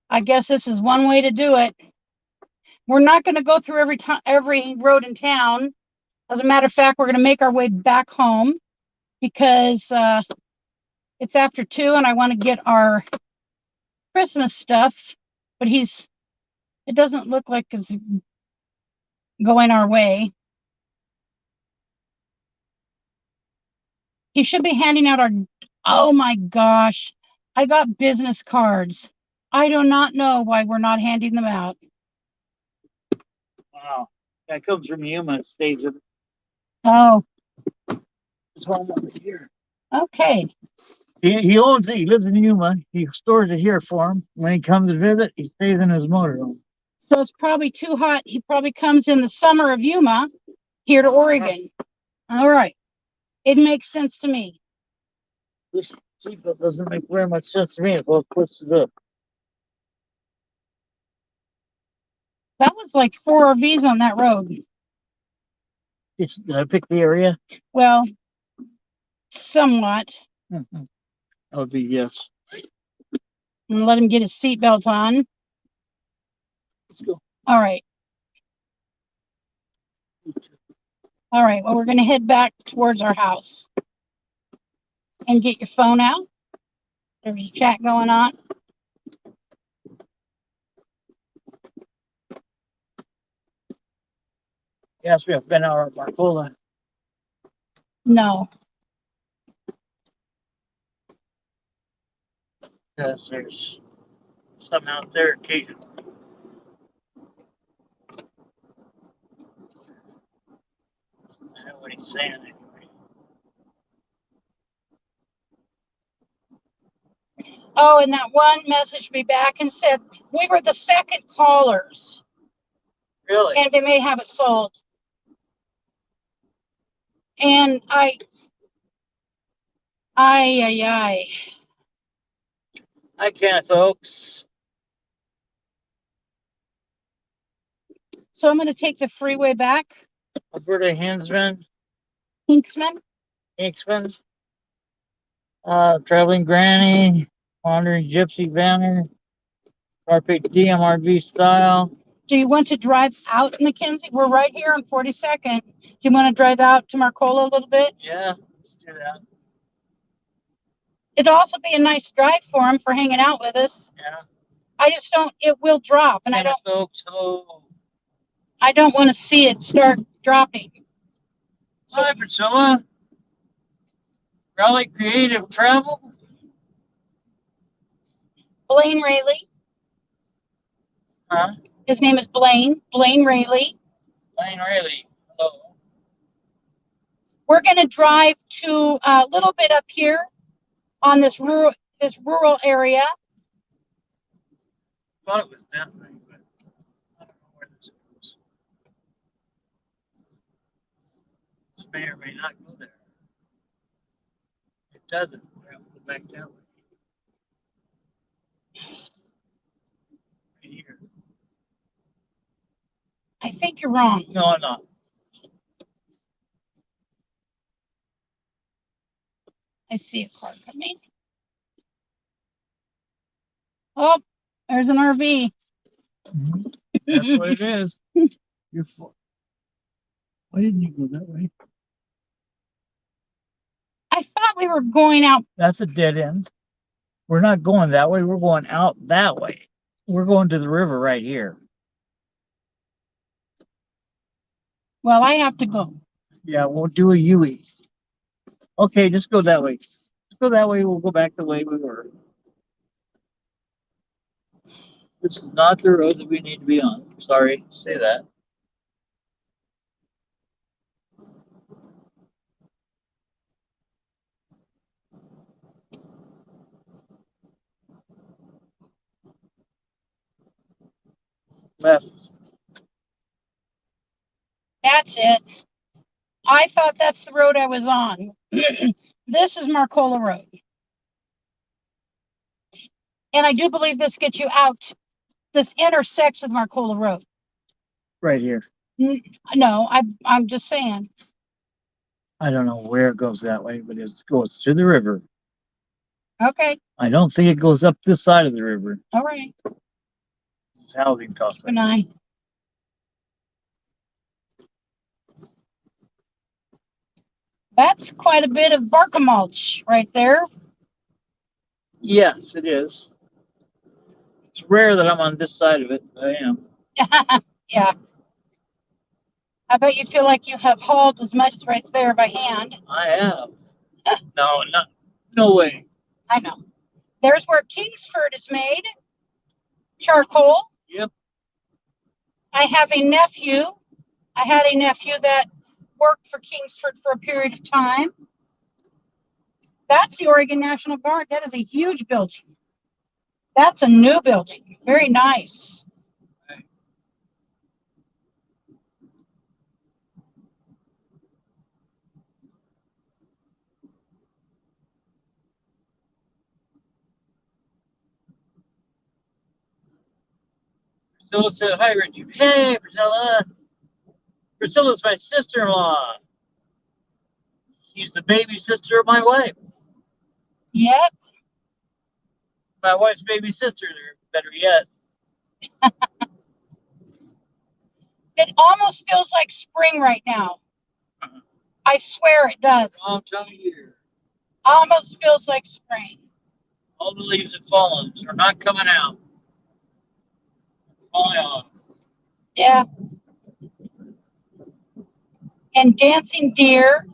I guess this is one way to do it. We're not going to go through every road in town. As a matter of fact, we're going to make our way back home because it's after 2 and I want to get our Christmas stuff, but it doesn't look like it's going our way. He should be handing out oh my gosh, I got business cards. I do not know why we're not handing them out. Wow. That comes from Yuma. It stays in. Oh. His home over here. Okay. He owns it. He lives in Yuma. He stores it here for him. When he comes to visit, he stays in his motorhome. So it's probably too hot. He probably comes in the summer of Yuma here to Oregon. All right. It makes sense to me. This seatbelt doesn't make very much sense to me. Well, it puts the. That was like 4 RVs on that road. Did I pick the area? Well, somewhat. Mm-hmm. That would be yes. And let him get his seatbelt on. Let's go. All right. All right, well, we're going to head back towards our house and get your phone out. There's a chat going on. Yes, we have been out of Marcola. No. Because there's some out there occasionally. I know what he's saying anyway. Oh, and that one messaged me back and said we were the second callers Really? and they may have it sold. And I. Hi, Kenneth Oaks. So I'm going to take the freeway back. Alberta Hinsman. Hinksman. Traveling Granny. Wandering Gypsy Banner. Carpet DMRV style. Do you want to drive out, Mackenzie? We're right here on 42nd. Do you want to drive out to Marcola a little bit? Yeah, let's do that. It'd also be a nice drive for him for hanging out with us. Yeah. I just don't, it will drop and Kenneth Oaks, hello. I don't want to see it start dropping. So, Hi, Priscilla. Raleigh Creative Travel. Blaine Rayleigh. Huh? His name is Blaine Rayleigh. Blaine Rayleigh. Hello. We're going to drive to a little bit up here on this rural area. Thought it was that way, but I don't know where this goes. This may or may not go there. It doesn't. We're going to go back that way. Right here. I think you're wrong. No, I'm not. I see a car coming. Oh, there's an RV. That's what it is. You're for. Why didn't you go that way? I thought we were going out. That's a dead end. We're not going that way. We're going out that way. We're going to the river right here. Well, I have to go. Yeah, we'll do a U-E. Okay, just go that way. Just go that way. We'll go back the way we were. This is not the road that we need to be on. Sorry to say that. Left. That's it. I thought that's the road I was on. This is Marcola Road. And I do believe this gets you out. This intersects with Marcola Road. Right here. No, I'm just saying. I don't know where it goes that way, but it goes to the river. Okay. I don't think it goes up this side of the river. All right. It's housing cost. Good night. That's quite a bit of bark mulch right there. Yes, it is. It's rare that I'm on this side of it, but I am. Yeah. I bet you feel like you have hauled as much as right there by hand. I have. No way. I know. There's where Kingsford is made. Charcoal. Yep. I have a nephew. I had a nephew that worked for Kingsford for a period of time. That's the Oregon National Guard. That is a huge building. That's a new building. Very nice. Right. Priscilla said, hi, Richie. Hey, Priscilla. Priscilla's my sister-in-law. She's the baby sister of my wife. Yep. My wife's baby sister, better yet. It almost feels like spring right now. I swear it does. Wrong time of year. Almost feels like spring. All the leaves have fallen, so they're not coming out. It's falling off. Yeah. And dancing deer.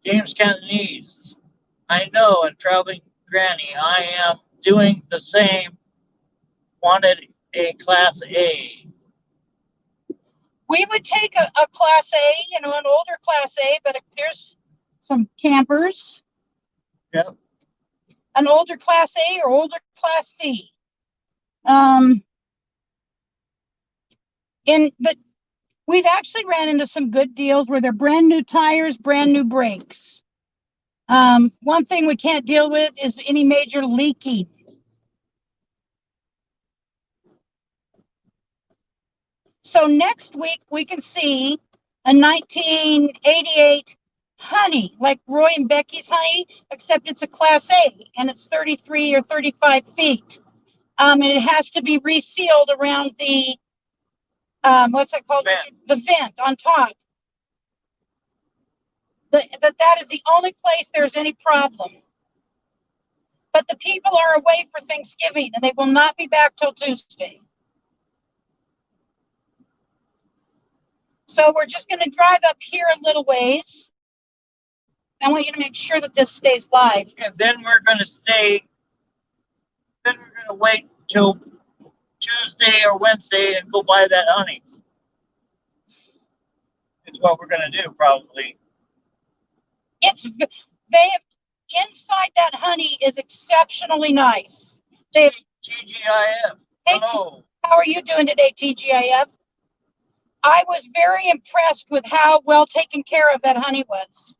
James Cantonese. I know, and traveling granny, I am doing the same. Wanted a class A. We would take a class A, an older class A, but if there's some campers, Yep. an older class A or older class C. But we've actually ran into some good deals where they're brand new tires, brand new brakes. One thing we can't deal with is any major leaking. So next week we can see a 1988 Honey, like Roy and Becky's Honey, except it's a class A and it's 33 or 35 feet. And it has to be resealed around the, what's that called? Vent. The vent on top. That is the only place there's any problem. But the people are away for Thanksgiving and they will not be back till Tuesday. So we're just going to drive up here a little ways. I want you to make sure that this stays live. And then we're going to stay. Then we're going to wait till Tuesday or Wednesday and go buy that honey. It's what we're going to do, probably. Inside that honey is exceptionally nice. They have, TGIF. hey, Hello. how are you doing today, TGIF? I was very impressed with how well taken care of that honey was.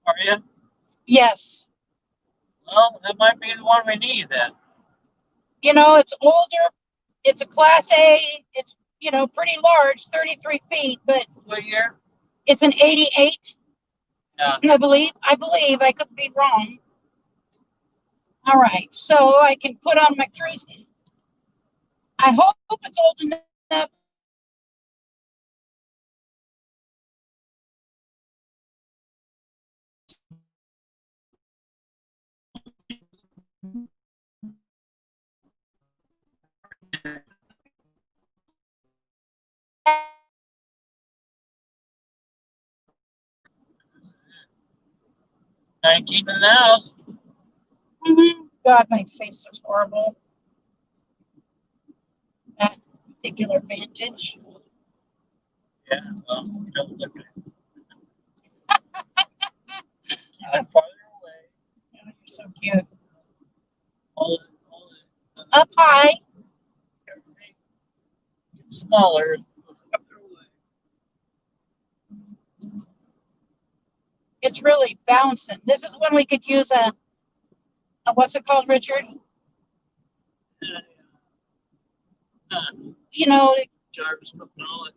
Are you? Yes. Well, that might be the one we need then. It's older. It's a class A. It's, pretty large, 33 feet, but What year? it's an 88. Yeah. I believe. I could be wrong. All right. So I can put on my cruise. I hope it's old enough. $19 in the house. God, my face is horrible. That particular vantage. Yeah, well, don't look at it. Farther away. Oh, you're so cute. All the, Up high. everything gets smaller. Farther away. It's really bouncing. This is when we could use a what's it called, Richard? Jarvis McDonald.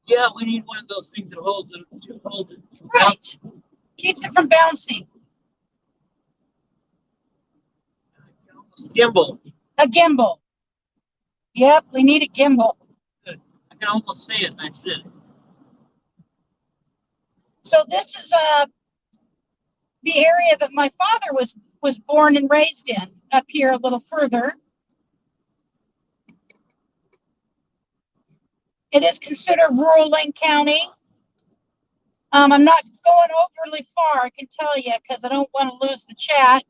Yeah, we need one of those things that holds it. Right. Keeps it from bouncing. Gimbal. A gimbal. Yep, we need a gimbal. I can almost see it, and I said. So this is the area that my father was born and raised in, up here a little further. It is considered rural Lane County. I'm not going overly far, I can tell you, because I don't want to lose the chat.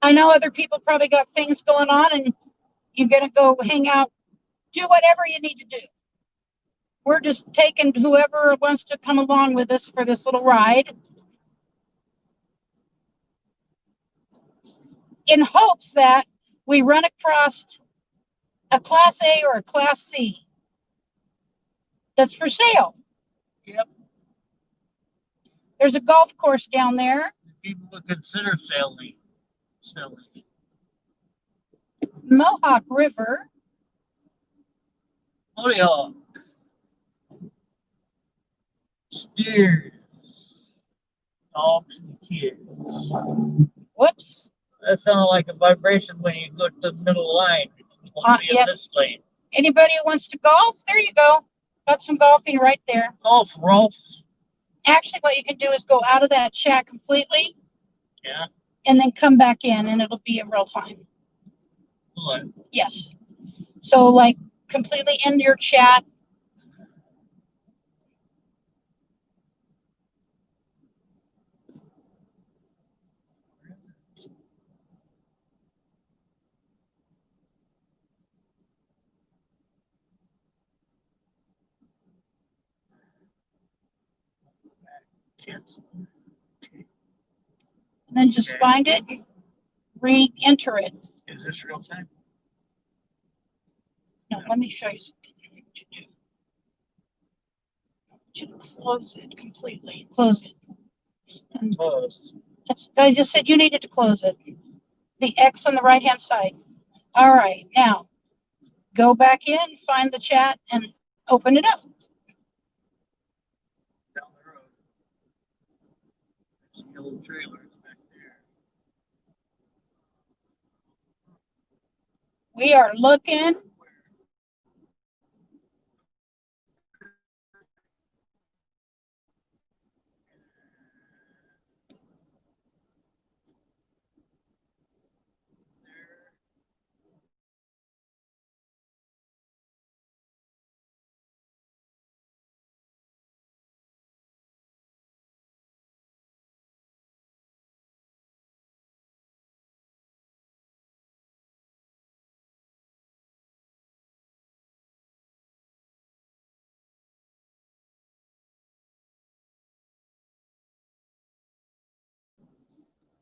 I know other people probably got things going on and you're going to go hang out, do whatever you need to do. We're just taking whoever wants to come along with us for this little ride, in hopes that we run across a Class A or a Class C that's for sale. Yep. There's a golf course down there. People would consider sailing. Mohawk River. Holy hawk. Steers. Dogs and kids. Whoops. That sounded like a vibration when you go to the middle line. It's supposed to be in Yep. this lane. Anybody who wants to golf? There you go. Got some golfing right there. Golf, Rolf. Actually, what you can do is go out of that chat completely. Yeah. And then come back in, and it'll be in real time. What? Yes. So, like, completely end your chat. Kids. And then just find it, re-enter it. Is this real time? No, let me show you something to do. To close it completely. Close it. And Close. I just said you needed to close it. The X on the right-hand side. All right, now go back in, find the chat, and open it up. Down the road. There's yellow trailers back there. We are looking.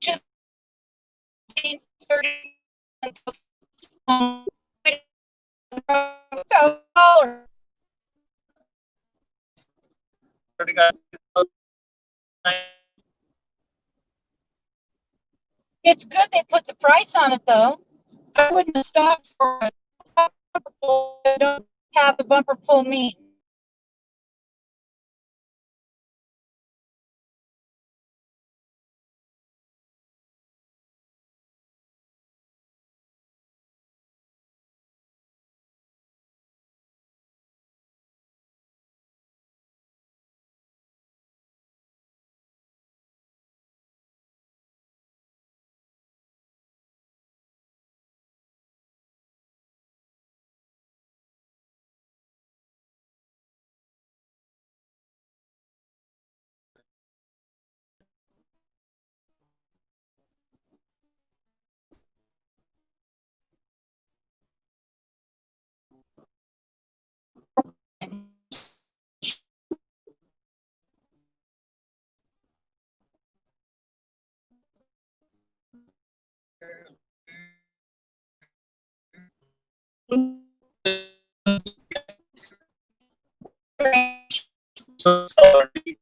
To 30. Go caller. Already got. It's good they put the price on it though. I wouldn't have stopped for a bumper pull. They don't have the bumper pull meet. So sorry.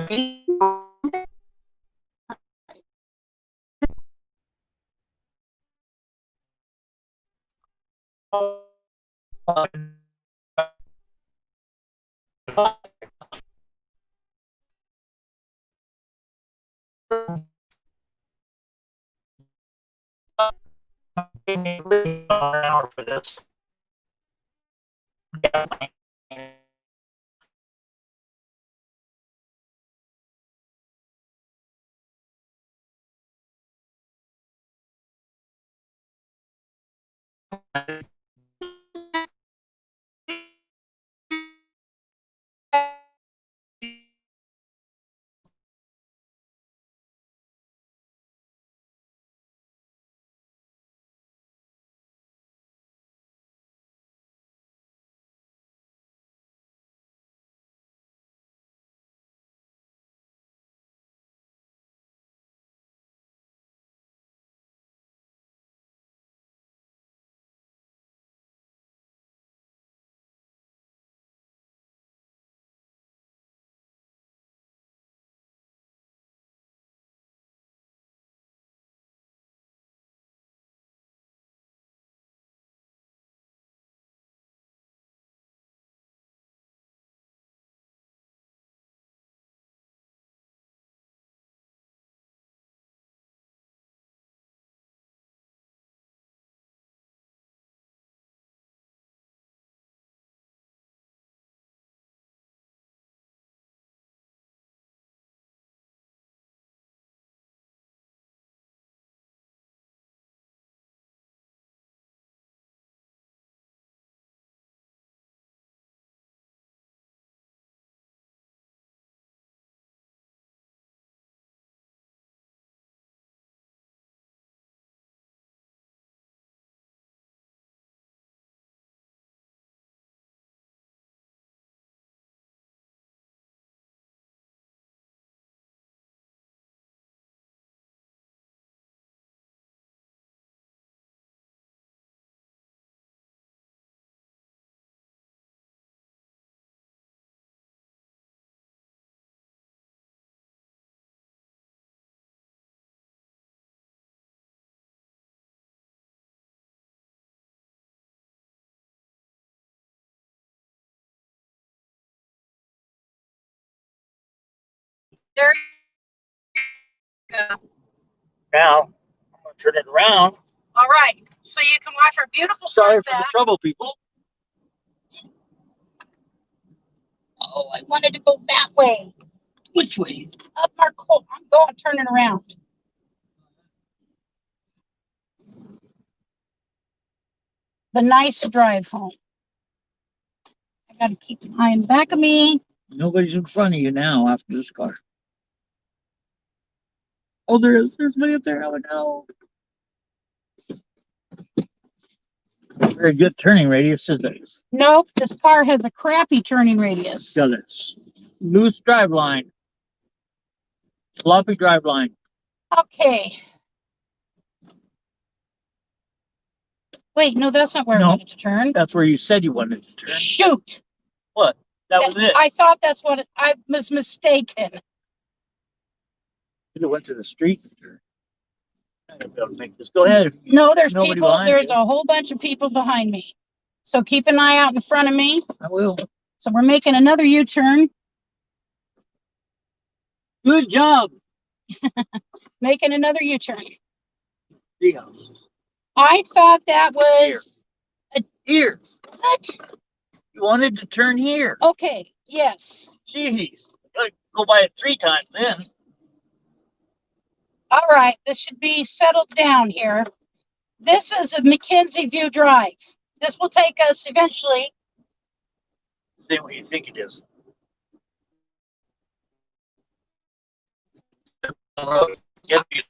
An hour for this. There you go. Now, I'm going to turn it around. All right. So you can watch our beautiful Sorry for the sunset. trouble, people. Oh, I wanted to go that way. Which way? Up our coal. I'm going, turn it around. The nice drive home. I got to keep an eye in the back of me. Nobody's in front of you now after this car. Oh, there is. There's somebody up there. Oh, no. Very good turning radius, isn't it? Nope, this car has a crappy turning radius. Got a loose drive line. Sloppy drive line. Okay. Wait, no, that's not where I No. wanted to turn. That's where you said you wanted to turn. Shoot. What? That was it. I thought that's what I was mistaken. It went to the street. I'm gonna be able to make this. Go ahead. No, there's Nobody people. behind There's you. a whole bunch of people behind me. So keep an eye out in front of me. I will. So we're making another U-turn. Good job. Making another U-turn. Three houses. I thought that was Here. what? You wanted to turn here. Okay, yes. Jeez. Gotta go by it 3 times then. All right, this should be settled down here. This is a Mackenzie View Drive. This will take us eventually. See what you think it is. Get you